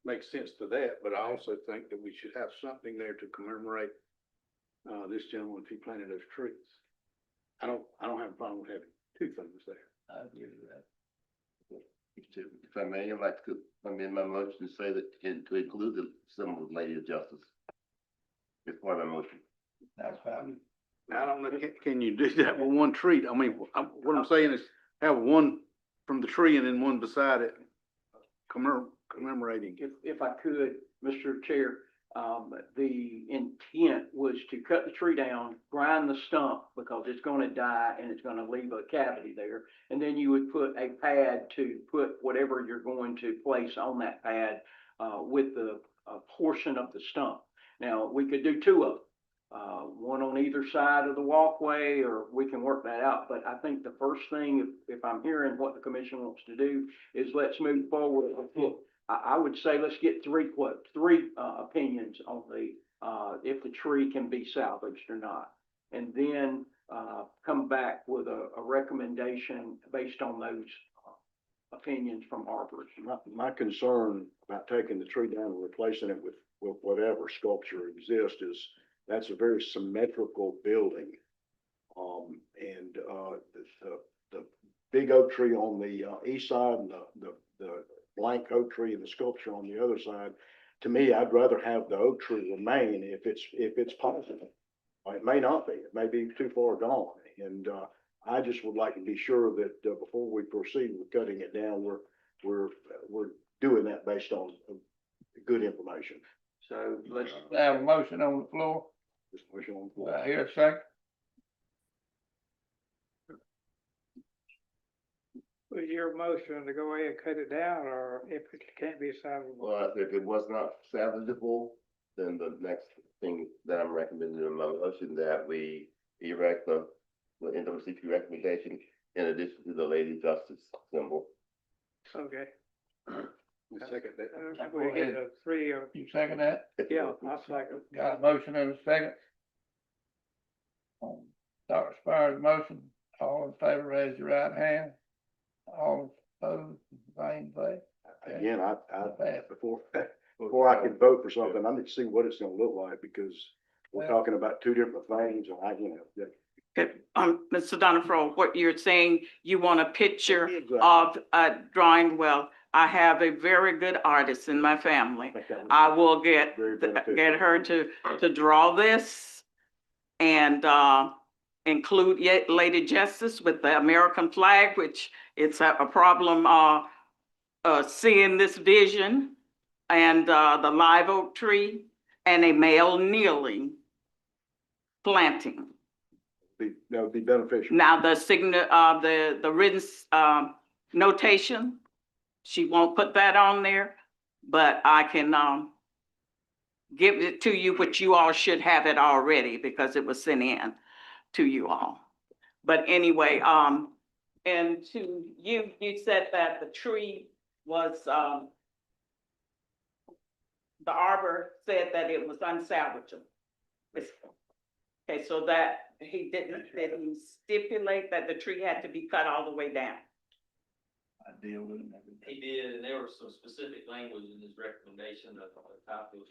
makes sense to that, but I also think that we should have something there to commemorate this gentleman if he planted those trees. I don't have a problem with having two things there. I agree with that. If I may, I'd like to amend my motion to say that, to include the symbol of Lady of Justice. It's part of my motion. That's fine. I don't know, can you do that with one tree? I mean, what I'm saying is have one from the tree and then one beside it commemorating. if I could, Mr. Chair, the intent was to cut the tree down, grind the stump because it's gonna die and it's gonna leave a cavity there. And then you would put a pad to put whatever you're going to place on that pad, with the, portion of the stump. Now, we could do two of them. One on either side of the walkway, or we can work that out. But I think the first thing, if I'm hearing what the commission wants to do, is let's move forward. I would say let's get three opinions on the, if the tree can be salvaged or not. And then, come back with a recommendation based on those opinions from arborists. My concern about taking the tree down and replacing it with whatever sculpture exists is that's a very symmetrical building. And the big oak tree on the east side and the blank oak tree and the sculpture on the other side, to me, I'd rather have the oak tree remain if it's possible. It may not be, it may be too far gone. And I just would like to be sure that before we proceed with cutting it down, we're doing that based on good information. So let's, Have a motion on the floor. Just motion on the Do floor. I hear a second? Was your motion to go ahead and cut it down, or if it can't be salvageable? Well, if it was not salvageable, then the next thing that I'm recommending in my motion that we erect the NAACP recommendation in addition to the Lady Justice symbol. Okay. Second that. We get a three, You second that? yeah, I'll second. Got a motion and a second. Dr. Spires' motion, all in favor, raise your right hand. All opposed, same thing. Again, before I can vote for something, I need to see what it's gonna look like, because we're talking about two different things, and Okay, Mr. Donafro, what you're saying, you want a picture Exactly. of a drawing? Well, I have a very good artist in my family. think that would I be will get very beneficial. her to draw this and include yet Lady Justice with the American flag, which it's a problem seeing this vision, and the live oak tree and a male kneeling planting. That would be beneficial. Now, the written notation, she won't put that on there, but I can give it to you, which you all should have it already because it was sent in to you all. But anyway, and to you, you said that the tree was, the arbor said that it was unsalvageable. Okay, so that he didn't stipulate that the tree had to be cut all the way down. I deal with them every day. He did, and there was some specific language in his recommendation of the type of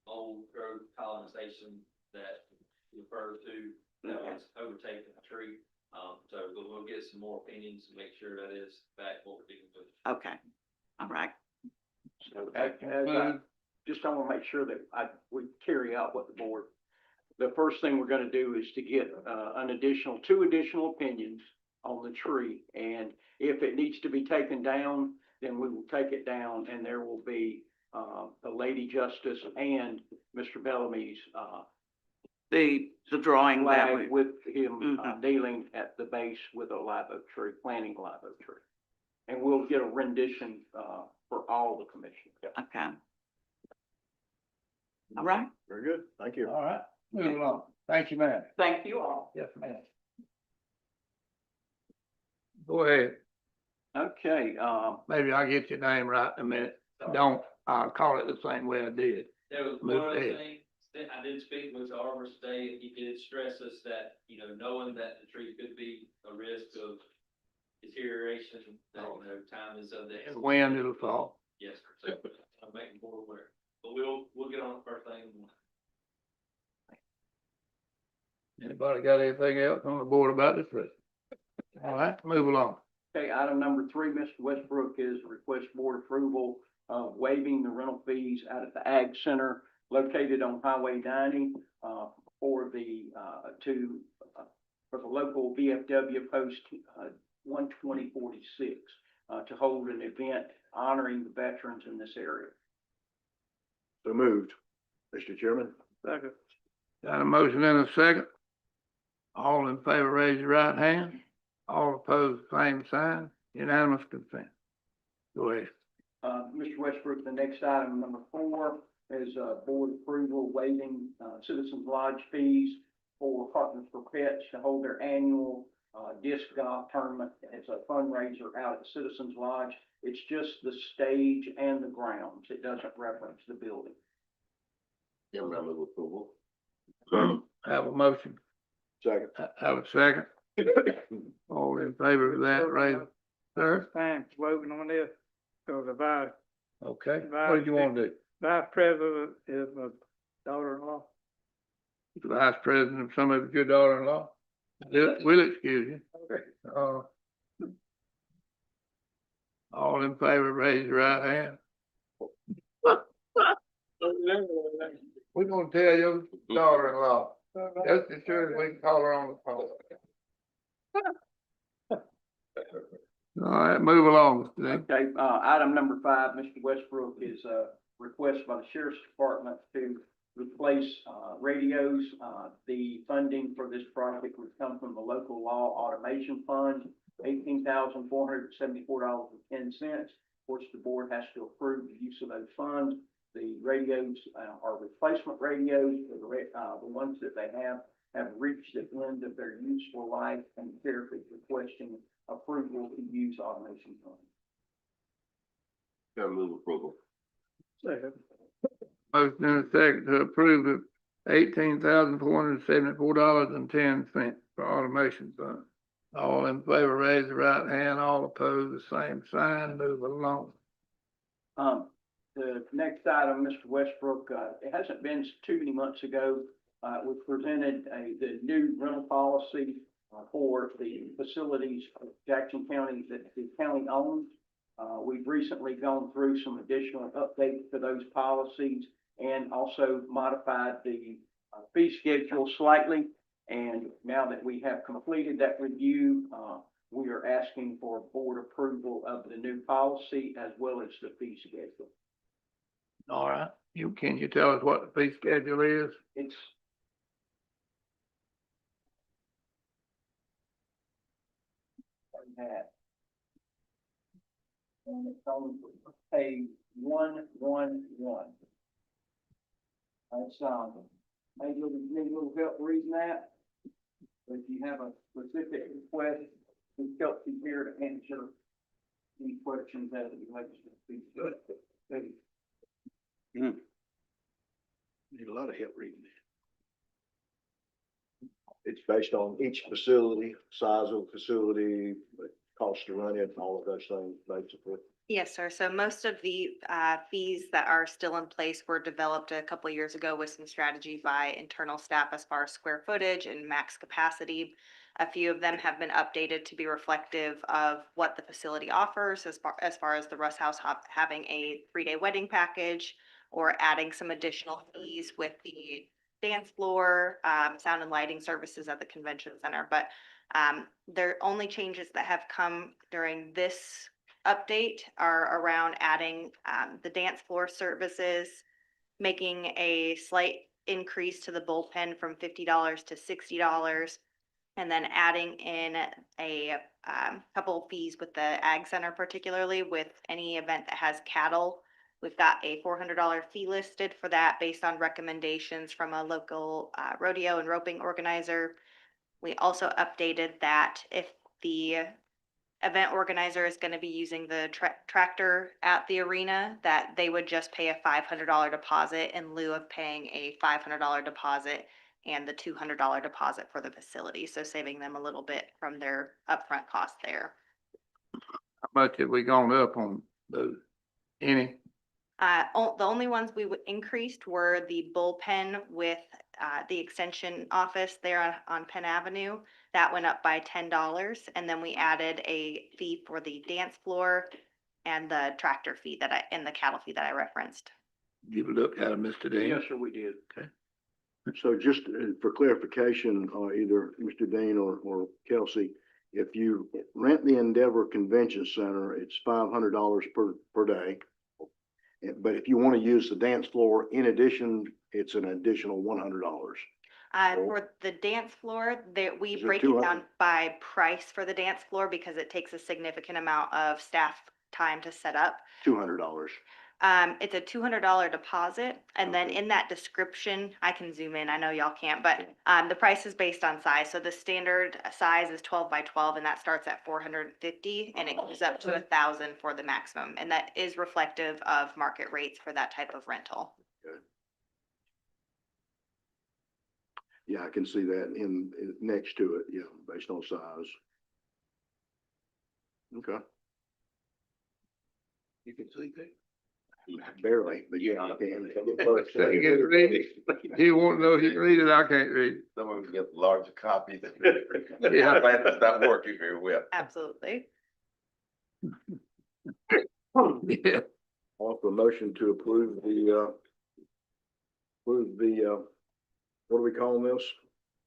old growth colonization that he referred to that was overtaking the tree. So we'll get some more opinions to make sure that is in fact what we're dealing with. Okay, all right. So just I want to make sure that we carry out what the board, the first thing we're going to do is to get, two additional opinions on the tree. And if it needs to be taken down, then we will take it down, and there will be, the Lady Justice and Mr. Bellamy's, The drawing that flag we, with him, Mhm. kneeling at the base with a live oak tree, planting a live oak tree. And we'll get a rendition, for all the commissioners. okay. All right, Very good. Thank you. All right, moving along. Thank you, ma'am. thank you all. Yes, ma'am. Go ahead. Okay, Maybe I'll get your name right in a minute. Don't, I'll call it the same way I did. There was Move one other ahead. thing, that I did speak with the arborist today, and he did stress us that, knowing that the tree could be a risk of deterioration, that, time is of the. And when it'll fall. Yes, sir. So I'm making board aware, but we'll get on it first thing in the morning. Anybody got anything else on the board about this? Rick? All right, move along. okay, item number 3, Mr. Westbrook, is request board approval of waiving the rental fees out at the Ag Center located on Highway 90, for the, for the local VFW post, 12046, to hold an event honoring the veterans in this area. So moved. Mr. Chairman? Second. Got a motion and a second. All in favor, raise your right hand. All opposed, same sign. Unanimous consent. Go ahead. Mr. Westbrook, the next item, number 4, is, board approval waiving, Citizens Lodge fees for Partners for Pets to hold their annual, disc golf tournament as a fundraiser out at Citizens Lodge. It's just the stage and the grounds. It doesn't reference the building. Yeah, I move approval. Have a motion. Second. Have a second. All in favor of that, raise, sir? Time voting on this, so the Okay, what did you want to do? vice president is my daughter-in-law. The vice president of some of your daughter-in-law? We'll excuse you. All in favor, raise your right hand. We're gonna tell your daughter-in-law, just as sure as we can call her on the phone. All right, move along, Steve. Okay, item number 5, Mr. Westbrook, is a request by the Sheriff's Department to replace, radios. The funding for this project would come from the local law automation fund, $18,474.10, which the board has to approve the use of those funds. The radios, are replacement radios. The ones that they have reached the end of their useful life, and the sheriff is requesting approval to use automation funds. Gotta move approval. Second. Motion and a second to approve the $18,474.10 for automation fund. All in favor, raise the right hand. All opposed, the same sign. Move along. The next item, Mr. Westbrook, it hasn't been too many months ago, we presented the new rental policy for the facilities of Jackson County that the county owns. We've recently gone through some additional updates to those policies and also modified the fee schedule slightly. And now that we have completed that review, we are asking for board approval of the new policy as well as the fee schedule. All right, can you tell us what the fee schedule is? It's that. And it's on page 111. That's, maybe you need a little help reading that. But if you have a specific request, we help you here to answer any questions as it relates to the fee schedule. Need a lot of help reading that. It's based on each facility, size of the facility, cost to run it, all of those things, basically. Yes, sir. So most of the fees that are still in place were developed a couple of years ago with some strategy by internal staff as far as square footage and max capacity. A few of them have been updated to be reflective of what the facility offers as far as the Russ House having a 3-day wedding package or adding some additional fees with the dance floor, sound and lighting services at the convention center. But the only changes that have come during this update are around adding the dance floor services, making a slight increase to the bullpen from $50 to $60, and then adding in a couple fees with the ag center, particularly with any event that has cattle. We've got a $400 fee listed for that based on recommendations from a local rodeo and roping organizer. We also updated that if the event organizer is going to be using the tractor at the arena, that they would just pay a $500 deposit in lieu of paying a $500 deposit and the $200 deposit for the facility. So saving them a little bit from their upfront cost there. How much have we gone up on those? Any? The only ones we increased were the bullpen with the extension office there on Penn Avenue. That went up by $10. And then we added a fee for the dance floor and the tractor fee and the cattle fee that I referenced. Give a look at it, Mr. Dean. Yes, sir, we did. So just for clarification, either Mr. Dean or Kelsey, if you rent the Endeavor Convention Center, it's $500 per day. But if you want to use the dance floor, in addition, it's an additional $100. For the dance floor, we Is it break it 200? down by price for the dance floor because it takes a significant amount of staff time to set up. $200. It's a $200 deposit, and then in that description, I can zoom in, I know y'all can't, but the price is based on size. So the standard size is 12 by 12, and that starts at $450, and it goes up to $1,000 for the maximum, and that is reflective of market rates for that type of rental. Yeah, I can see that in next to it, yeah, based on size. Okay, You can see that. barely, but yeah, I can. You can read it. You won't know if you can read it, I can't read Some of them get larger copies. Yeah. It's not working very well. Absolutely. it. Yeah. Offer a motion to approve the, what do we call this?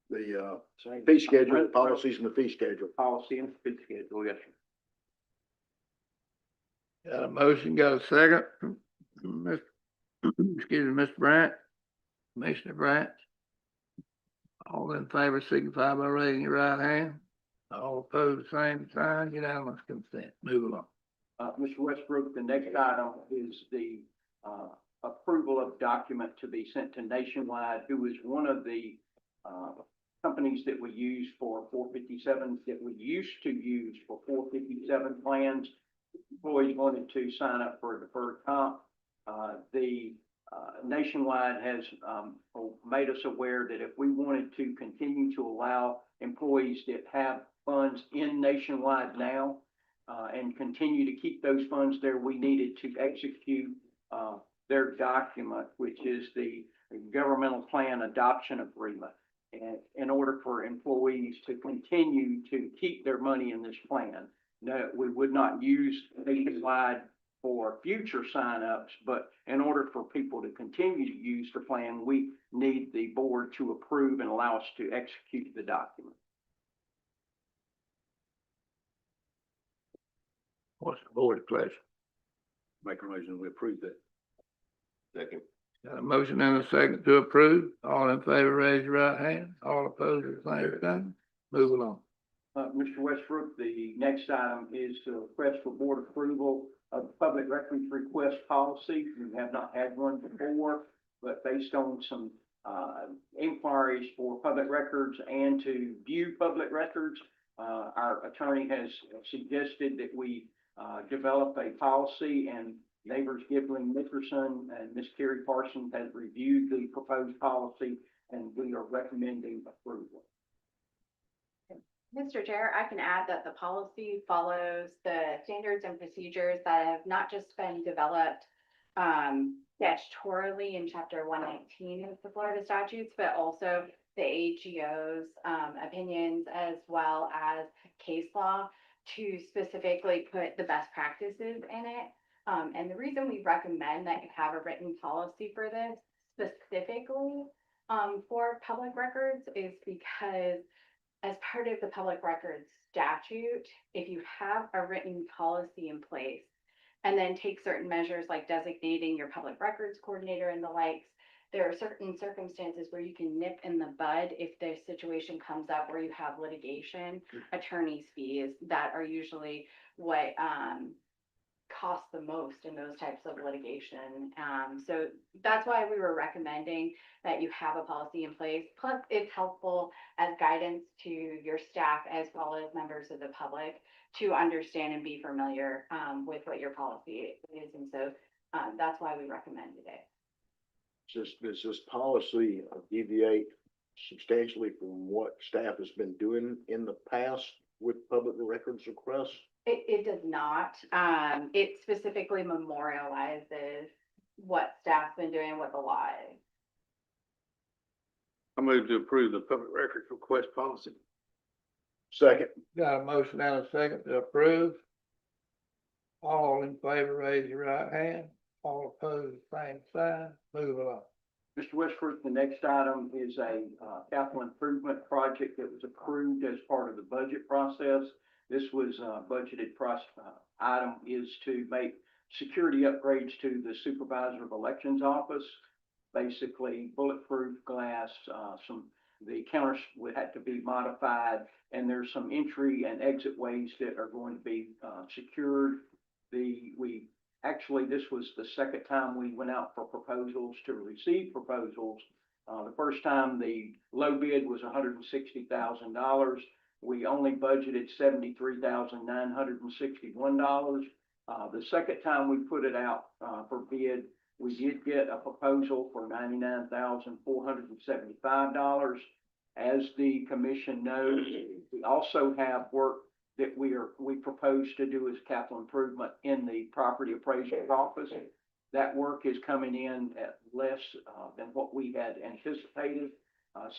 The, fee schedule, policies and the fee schedule. Policy and fee schedule, yes, sir. Got a motion, got a second? Excuse me, Mr. Brandt, Commissioner Brandt. All in favor, signify by raising your right hand. All opposed, same sign, unanimous consent. Move along. Mr. Westbrook, the next item is the approval of document to be sent to Nationwide, who is one of the companies that we use for 457, that we used to use for 457 plans. Employees wanted to sign up for a deferred comp. The Nationwide has made us aware that if we wanted to continue to allow employees that have funds in Nationwide now and continue to keep those funds there, we needed to execute their document, which is the governmental plan adoption agreement. And in order for employees to continue to keep their money in this plan, no, we would not use Nationwide for future signups, but in order for people to continue to use the plan, we need the board to approve and allow us to execute the document. What's the board's pleasure? Make a motion, we approve that. Second. Got a motion and a second to approve. All in favor, raise your right hand. All opposed, the same sign. Move along. Mr. Westbrook, the next item is to request for board approval of the public records request policy. We have not had one before, but based on some inquiries for public records and to view public records, our attorney has suggested that we develop a policy, and Neighbors Gibling Nickerson and Ms. Carrie Parsons has reviewed the proposed policy, and we are recommending approval. Mr. Chair, I can add that the policy follows the standards and procedures that have not just been developed statutorily in chapter 119 of the Florida statutes, but also the AGO's, opinions as well as case law to specifically put the best practices in it. And the reason we recommend that you have a written policy for this specifically, for public records is because as part of the public records statute, if you have a written policy in place and then take certain measures like designating your public records coordinator and the likes, there are certain circumstances where you can nip in the bud if the situation comes up where you have litigation, attorney's fees that are usually what costs the most in those types of litigation. So that's why we were recommending that you have a policy in place. Plus, it's helpful as guidance to your staff as well as members of the public to understand and be familiar with what your policy is. And so that's why we recommended it. Does this policy deviate substantially from what staff has been doing in the past with public records requests? It does not. It specifically memorializes what staff's been doing, what the law is. I move to approve the public records request policy. Second. Got a motion and a second to approve. All in favor, raise your right hand. All opposed, same sign. Move along. Mr. Westbrook, the next item is a capital improvement project that was approved as part of the budget process. This was budgeted item is to make security upgrades to the supervisor of elections office. Basically bulletproof glass, the counters would have to be modified, and there's some entry and exit ways that are going to be secured. Actually, this was the second time we went out for proposals to receive proposals. The first time the low bid was $160,000. We only budgeted $73,961. The second time we put it out for bid, we did get a proposal for $99,475. As the commission knows, we also have work that we propose to do as capital improvement in the property appraiser's office. That work is coming in at less than what we had anticipated.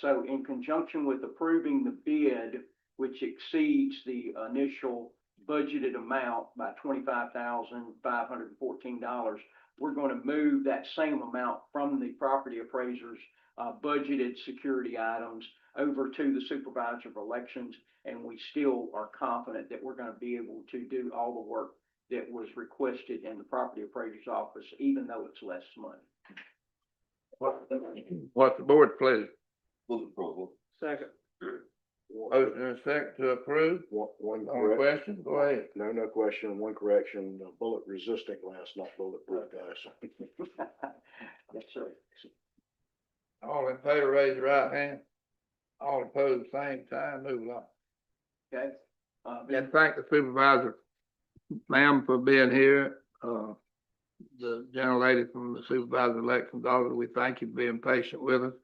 So in conjunction with approving the bid, which exceeds the initial budgeted amount by $25,514, we're going to move that same amount from the property appraiser's budgeted security items over to the supervisor of elections, and we still are confident that we're going to be able to do all the work that was requested in the property appraiser's office, even though it's less money. What's the board's pleasure? Move approval. Second. Motion and a second to approve. One On question, go ahead. No question. One correction, bullet resistant glass, not bulletproof glass. Yes, sir. All in favor, raise your right hand. All opposed, same time. Move along. Okay. And thank the supervisor, ma'am, for being here. The gentle lady from the supervisor elections office, we thank you for being patient with us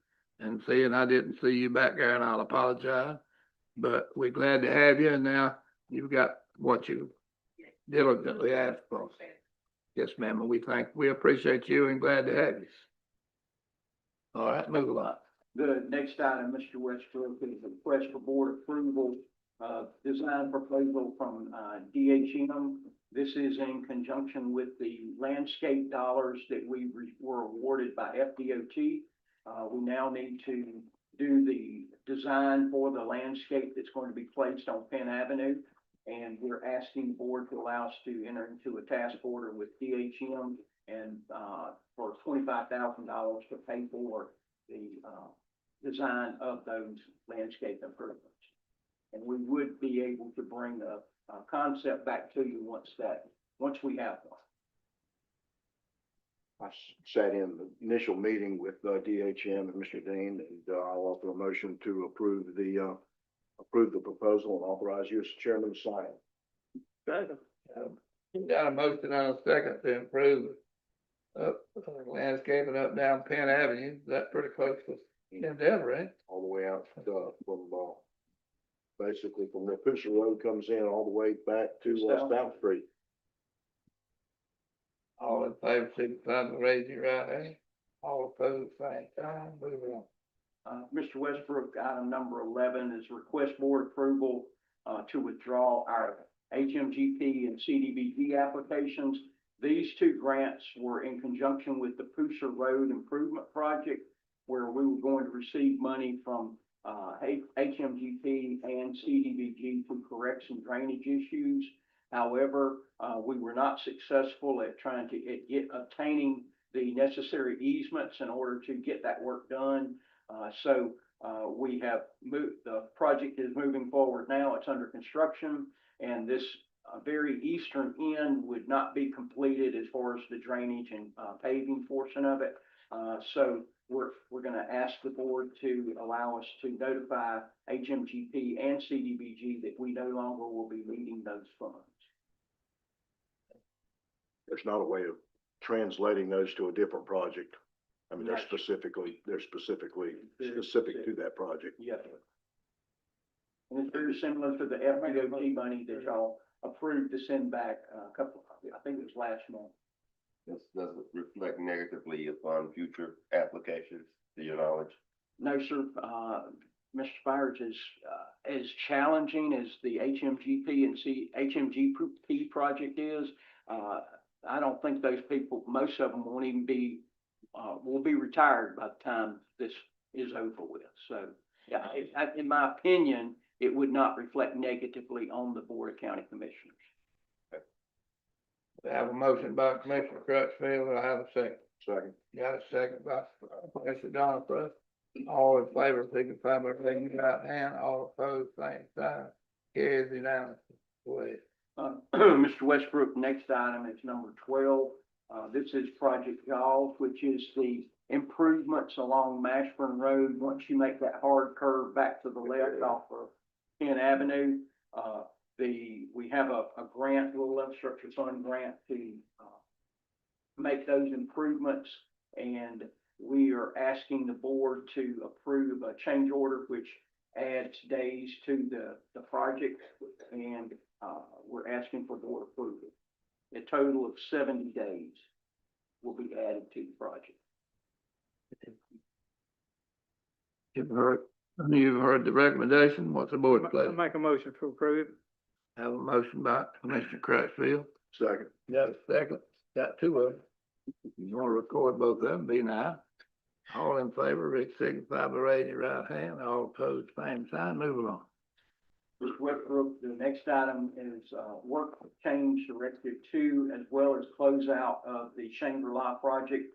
and seeing I didn't see you back there, and I'll apologize. But we're glad to have you, and now you've got what you diligently asked for. Yes, ma'am, and we appreciate you and glad to have you. All right, move along. The next item, Mr. Westbrook, is a request for board approval, design proposal from DHM. This is in conjunction with the landscape dollars that we were awarded by FDOT. We now need to do the design for the landscape that's going to be placed on Penn Avenue. And we're asking the board to allow us to enter into a task order with DHM and for $25,000 to pay for the design of those landscape improvements. And we would be able to bring a concept back to you once we have one. I sat in the initial meeting with DHM and Mr. Dean, and I'll offer a motion to approve the proposal and authorize you as chairman to sign it. Second. You got a motion and a second to improve landscaping up down Penn Avenue. That's pretty close to Denver, right? All the way out from basically from where Fisher Road comes in all the way back to South Street. All in favor, signify by raising your right hand. All opposed, same sign. Move on. Mr. Westbrook, item number 11 is request board approval to withdraw our HMGP and CDBG applications. These two grants were in conjunction with the Pusher Road Improvement Project, where we were going to receive money from HMGP and CDBG to correct some drainage issues. However, we were not successful at trying to obtaining the necessary easements in order to get that work done. So we have moved, the project is moving forward now. It's under construction, and this very eastern end would not be completed as far as the drainage and paving portion of it. So we're going to ask the board to allow us to notify HMGP and CDBG that we no longer will be needing those funds. There's not a way of translating those to a different project. I mean, they're Right. specific to that project. Yes, sir. And it's very similar to the FDOT money that y'all approved to send back a couple, I think it was last month. This doesn't reflect negatively upon future applications, to your knowledge. No, sir, Mr. Spires, as challenging as the HMGP and HMGP project is, I don't think those people, most of them won't even be, will be retired by the time this is over with. So, yeah, in my opinion, it would not reflect negatively on the Board of County Commissioners. We have a motion by Commissioner Crutchfield. I have a second. Second. Got a second by Commissioner Donald. All in favor, signify by raising your right hand. All opposed, same sign. Carries unanimously. Go ahead. Mr. Westbrook, next item is number 12. This is Project Golf, which is the improvements along Mashburn Road. Once you make that hard curve back to the left off of Penn Avenue, we have a grant, a little infrastructure fund grant to make those improvements, and we are asking the board to approve a change order which adds days to the project, and we're asking for board approval. A total of 70 days will be added to the project. You've heard the recommendation. What's the board's I pleasure? make a motion to approve. Have a motion by Commissioner Crutchfield. Second. Got a second. Got two of them. You want to record both of them, be nice. All in favor, Rick, signify by raising your right hand. All opposed, same sign. Move along. Mr. Westbrook, the next item is work change directive 2, as well as closeout of the Shangri-La project.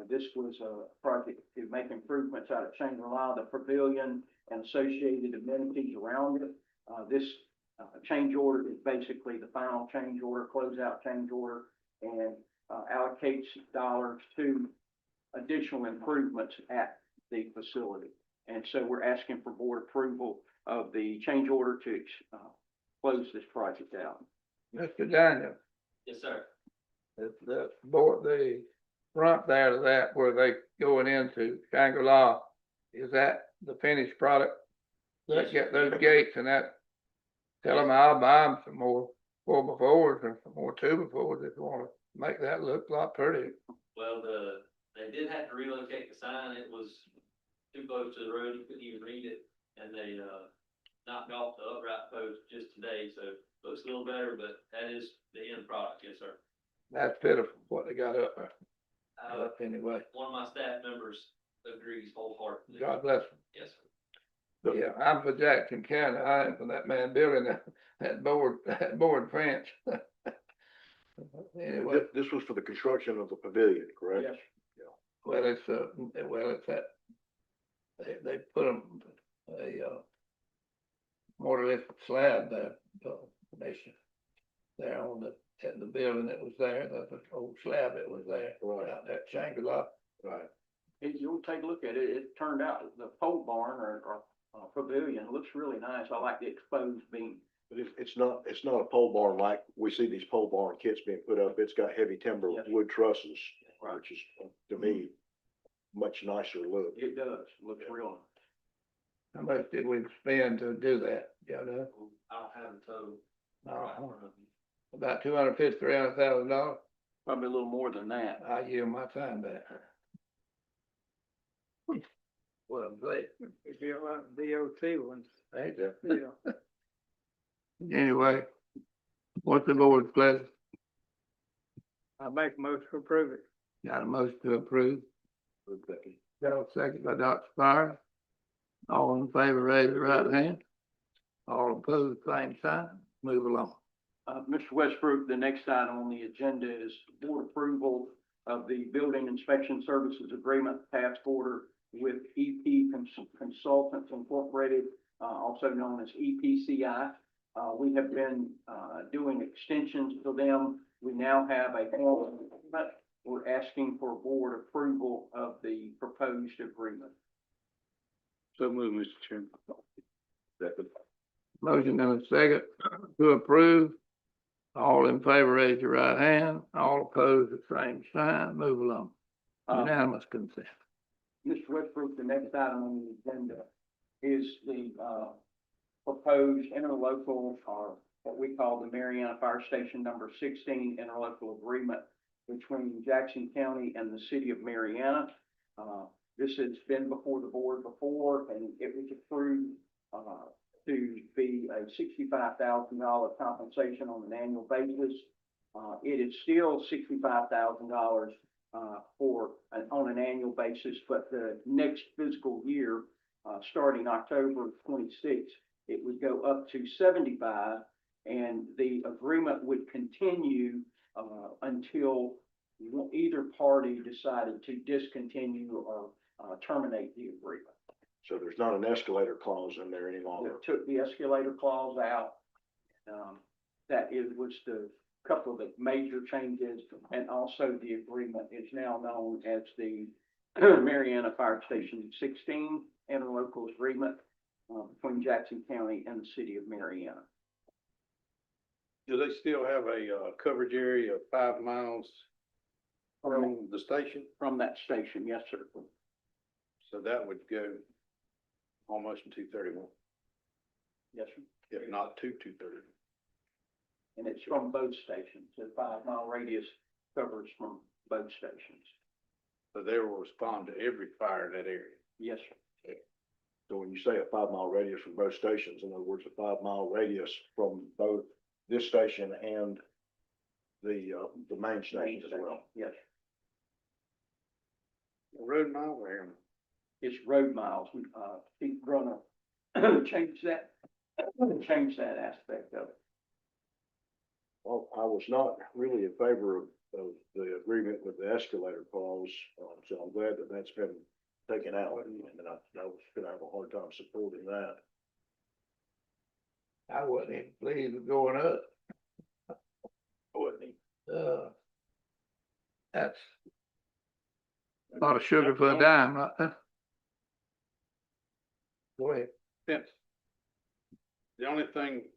This was a project to make improvements out of Shangri-La, the pavilion, and associated amenities around it. This change order is basically the final change order, closeout change order, and allocates dollars to additional improvements at the facility. And so we're asking for board approval of the change order to close this project out. Mr. Daniel, Yes, sir. the board, the front there to that where they going into Shangri-La, is that the finished product? That get those gates and that, tell them I'll buy them some more 4x4s and some more 2x4s if you want to make that look a lot prettier. Well, they did have to relocate the sign. It was too close to the road. You couldn't even read it. And they, knocked off the upright post just today, so looks a little better, but that is the end product. Yes, sir. That's pitiful what they got up there. Uh, Anyway, one of my staff members agrees wholeheartedly. God bless them. Yes, sir. Yeah, I'm for Jackson County. I am for that man building that board fence. Anyway, This was for the construction of the pavilion, correct? Yes. well, it's that, they put them, more or less slab there, there on the building that was there, the old slab that was there, Right. out that Shangri-La. Right. You'll take a look at it. It turned out the pole barn or pavilion looks really nice. I like the exposed beam. But it's not a pole barn like we see these pole barn kits being put up. It's got heavy timber Yes. wood trusses, Right. which is, to me, much nicer look. It does. Looks real nice. How much did we spend to do that? You know, I don't have the total. right in front of me. about $250,000-$300,000. Probably a little more than that. I yield my time back. what I'm saying. It'd be a lot of DOT ones, Ain't there? yeah. Anyway, what's the board's pleasure? I make a motion to approve it. Got a motion to approve? Got a second by Dr. Spires. All in favor, raise your right hand. All opposed, same sign. Move along. Mr. Westbrook, the next item on the agenda is board approval of the Building Inspection Services Agreement task order with EP Consultants Incorporated, also known as EPCI. We have been, doing extensions to them. We now have a formal agreement. We're asking for board approval of the proposed agreement. So move, Mr. Chairman. Motion and a second to approve. All in favor, raise your right hand. All opposed, the same sign. Move along. Unanimous consent. Mr. Westbrook, the next item on the agenda is the, proposed interlocal, or what we call the Mariana Fire Station number 16 interlocal agreement between Jackson County and the city of Mariana. This has been before the board before, and it was approved, to be a $65,000 compensation on an annual basis. It is still $65,000 on an annual basis, but the next fiscal year, starting October 26th, it would go up to 75, and the agreement would continue until either party decided to discontinue or terminate the agreement. So there's not an escalator clause in there any longer. It took the escalator clause out. That was the couple of the major changes, and also the agreement is now known as the Mariana Fire Station 16 interlocal agreement between Jackson County and the city of Mariana. Do they still have a coverage area of 5 miles from the station? From that station, yes, sir. So that would go almost to 231, Yes, sir. if not to 231. And it's from both stations. The 5-mile radius covers from both stations. So they will respond to every fire in that area. Yes, sir. So when you say a 5 mile radius from both stations, in other words, a 5 mile radius from both this station and the main station as well. Yes. Road mile there. It's road miles. He's gonna change that aspect of it. Well, I was not really in favor of the agreement with the escalator clause, so I'm glad that that's been taken out, and I was gonna have a hard time supporting that. I wasn't even pleased with going up. Wouldn't he? That's a lot of sugar for a dime, right there. Go ahead. Fence. The only thing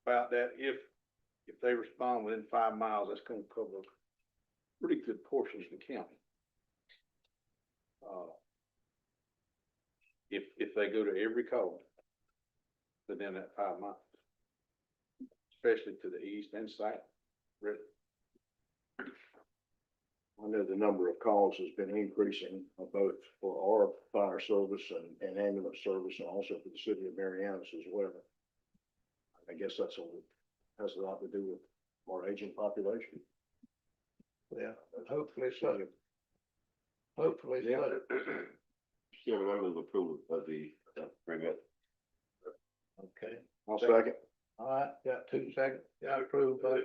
about that, if they respond within 5 miles, that's gonna cover pretty good portions of the county. If they go to every call within that 5 miles, especially to the east and south, really. I know the number of calls has been increasing, both for our fire service and ambulance service, and also for the city of Mariana as well. I guess that's has a lot to do with our aging population. Yeah, hopefully so. Hopefully Yeah. so. Yeah, I move approval of the agreement. Okay. I'll second. All right, got 2 seconds. Got approved by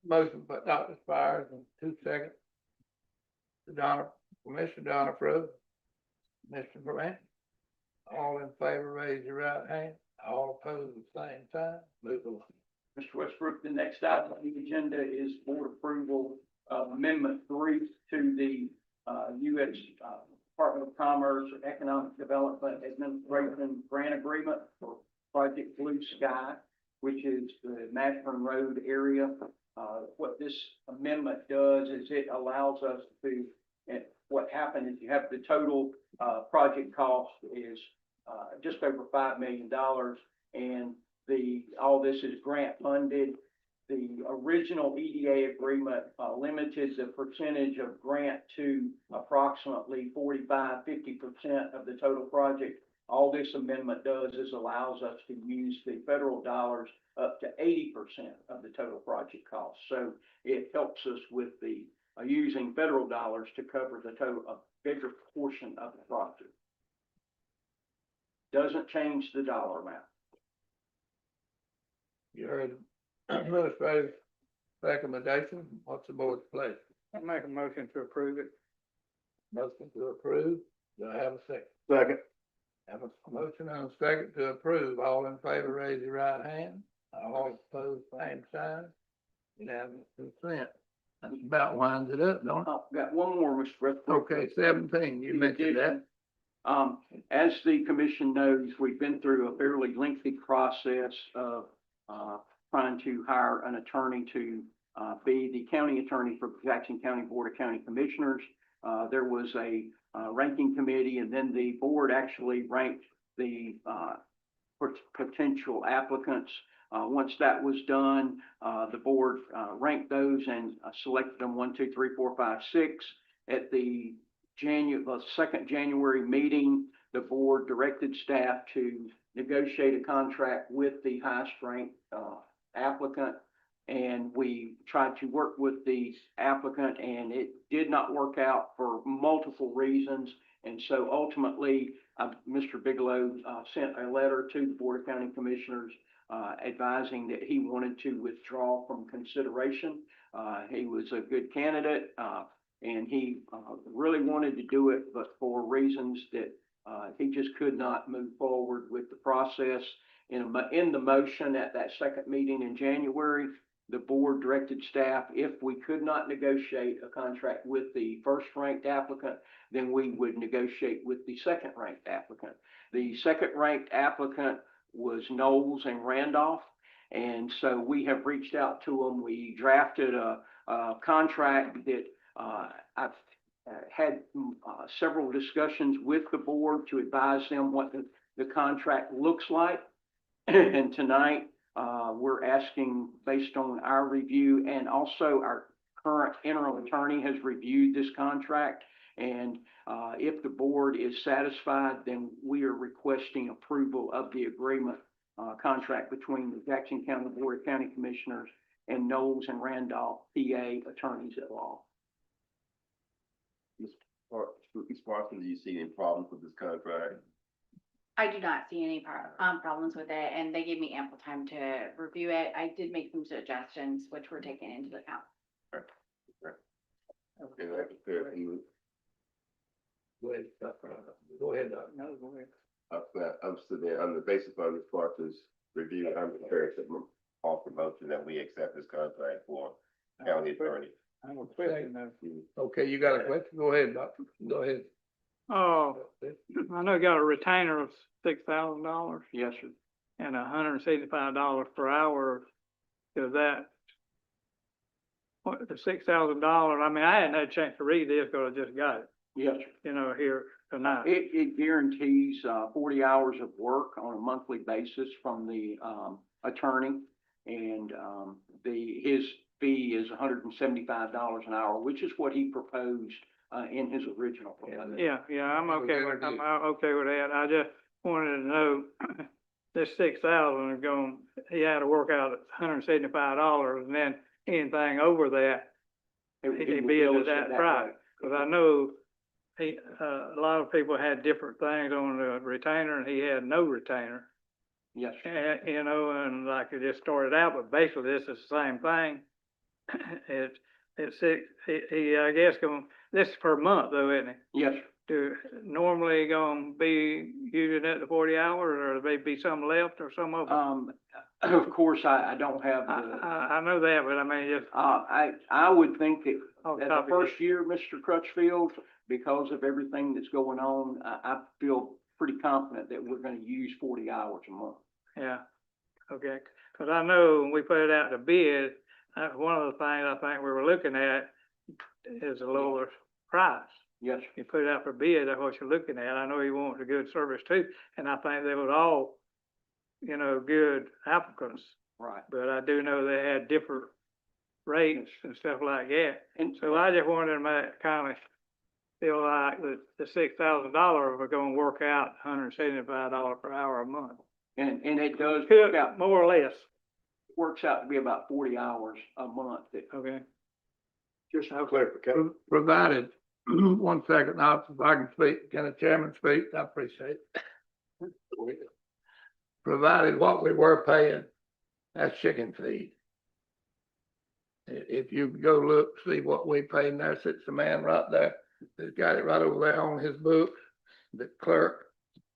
motion by Dr. Spires and 2 seconds. Commissioner Donifred, Mr. Grant. All in favor, raise your right hand. All opposed, the same sign. Move along. Mr. Westbrook, the next item on the agenda is board approval of Amendment 3 to the U.S. Department of Commerce Economic Development Administration Grant Agreement for Project Blue Sky, which is the Mashburn Road area. What this amendment does is it allows us to, and what happened is you have the total project cost is just over $5 million, and all this is grant funded. the original EDA agreement, limited the percentage of grant to approximately 45-50% of the total project. All this amendment does is allows us to use the federal dollars up to 80% of the total project cost. So it helps us with the, using federal dollars to cover the total, a bigger portion of the project. Doesn't change the dollar amount. You heard administrative recommendation, what's the board's pleasure? I make a motion to approve it. Motion to approve, do I have a second? Second. Have a motion and a second to approve, all in favor, raise your right hand, all opposed, same sign. Unanimous consent, that's about winds it up, don't it? Got one more, Mr. Westbrook. Okay, 17, you mentioned that. As the commission knows, we've been through a fairly lengthy process of, trying to hire an attorney to, be the county attorney for Jackson County Board of County Commissioners. There was a, ranking committee, and then the board actually ranked the, potential applicants. Once that was done, the board, ranked those and selected them 1, 2, 3, 4, 5, 6. At the second January meeting, the board directed staff to negotiate a contract with the highest ranked applicant. And we tried to work with the applicant, and it did not work out for multiple reasons. And so ultimately, Mr. Bigelow sent a letter to the Board of County Commissioners advising that he wanted to withdraw from consideration. He was a good candidate, and he really wanted to do it, but for reasons that he just could not move forward with the process. In the motion at that second meeting in January, the board directed staff, if we could not negotiate a contract with the first ranked applicant, then we would negotiate with the second ranked applicant. The second ranked applicant was Knowles and Randolph. And so we have reached out to them. We drafted a contract that I've had several discussions with the board to advise them what the contract looks like. And tonight, we're asking, based on our review, and also our current interim attorney has reviewed this contract. And if the board is satisfied, then we are requesting approval of the agreement, contract between the Jackson County Board of County Commissioners and Knowles and Randolph, PA attorneys at law. Ms. Parson, do you see any problems with this contract? I do not see any problems with it, and they gave me ample time to review it. I did make some suggestions, which were taken into account. Okay, that's fair. Go ahead, go ahead, Doc. No, go ahead. I'm still there, on the basis of Ms. Parsons' review, I'm prepared to offer motion that we accept this contract for county attorney. I'm a question though. Okay, you got a question? Go ahead, Doctor. Go ahead. Oh, I know you got a retainer of $6,000 Yes, sir. and $175 per hour. Is that, what, the $6,000? I mean, I hadn't had a chance to read this because I just got it, Yes, sir. you know, here tonight. It guarantees 40 hours of work on a monthly basis from the attorney, and his fee is $175 an hour, which is what he proposed in his original proposal. Yeah, I'm okay with, I'm okay with that. I just wanted to know, this 6,000 is going, he had to work out $175, and then anything over that, He he would bid bill at us that way. price. Cause I know a lot of people had different things on the retainer, and he had no retainer. Yes, sir. And, you know, and like it just started out, but basically this is the same thing. It's six, he, I guess, this is per month though, isn't it? Yes, sir. Do normally gonna be using it the 40 hours, or there may be some left or some of it? Of course, I don't have the, I know that, but I mean, just I would think that off the at top the of your- first year, Mr. Crutchfield, because of everything that's going on, I feel pretty confident that we're gonna use 40 hours a month. Yeah, okay, cause I know when we put it out to bid, one of the things I think we were looking at is a lower price. Yes, sir. You put it out for bid, that's what you're looking at. I know he wants a good service too, and I think they was all, you know, good applicants. Right. but I do know they had different rates and stuff like that. And So I just wanted to kind of feel like the $6,000 were gonna work out $175 per hour a month. and it does Could, work out, more or less, works out to be about 40 hours a month. okay? Just for clarification, Provided, 1 second, now, if I can speak, can the chairman speak? I appreciate it. Provided what we were paying, that's chicken feed. If you go look, see what we pay, and there sits the man right there, that's got it right over there on his book, the clerk,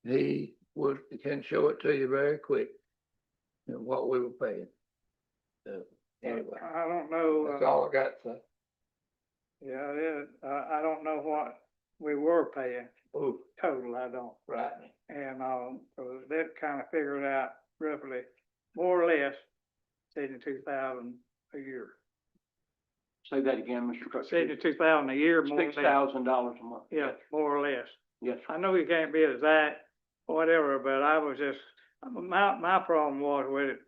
can show it to you very quick, and what we were paying. So, anyway, I don't know. that's all I got to say. Yeah, it is. I don't know what we were paying Ooh, total, I don't. right. And, so that kind of figured out roughly, more or less, 72,000 a year. Say that again, Mr. Cook. 72,000 a year, more or less. $6,000 a month. Yeah, more or less. Yes, I know you can't be exact, or whatever, but I was just, my problem was with it.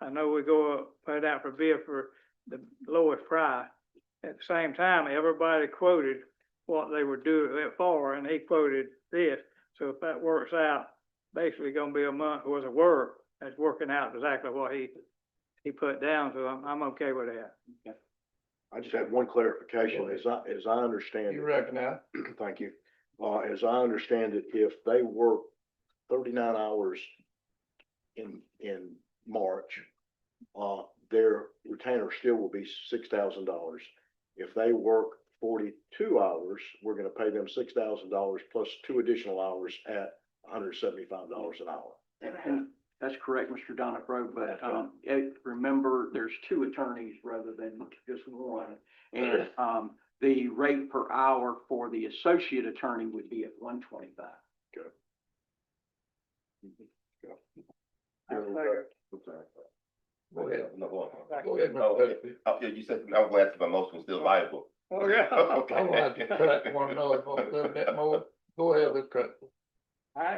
I know we go up, put out for bid for the lowest price. At the same time, everybody quoted what they were doing it for, and he quoted this. So if that works out, basically gonna be a month worth of work, that's working out exactly what he put down, so I'm okay with that. I just had one clarification, as I understand You it. reckon that? Thank you. As I understand it, if they work 39 hours in March, their retainer still will be $6,000. If they work 42 hours, we're gonna pay them $6,000 plus 2 additional hours at $175 an hour. and that's correct, Mr. Donifro, but, remember, there's 2 attorneys rather than just one. And, the rate per hour for the associate attorney would be at $125. I figured- Go ahead. No, go on. Go ahead, Oh, Mr. Hutchins. yeah, you said, I'm glad that my motion was still viable. Oh, yeah. I wanted to cut, want to know it a little bit more. Go ahead, Mr. Crutchfield. I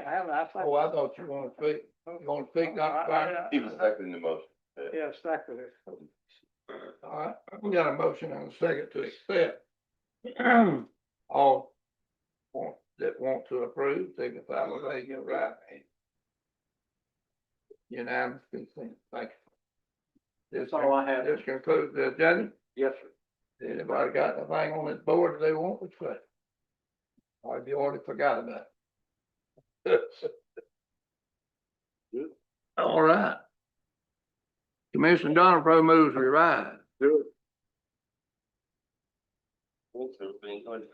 think. Oh, I thought you wanted to speak. You want to speak, Dr. Fine? He was seconding the motion. Yeah, second it. All right, we got a motion and a second to accept. All that want to approve, signify by raising your right hand. Unanimous consent, thank you. That's all I have. This concludes the agenda. Yes, sir. Anybody got anything on this board that they want to say? Or have you already forgot about it? All right. Commissioner Donald moves we rise. Also, being going to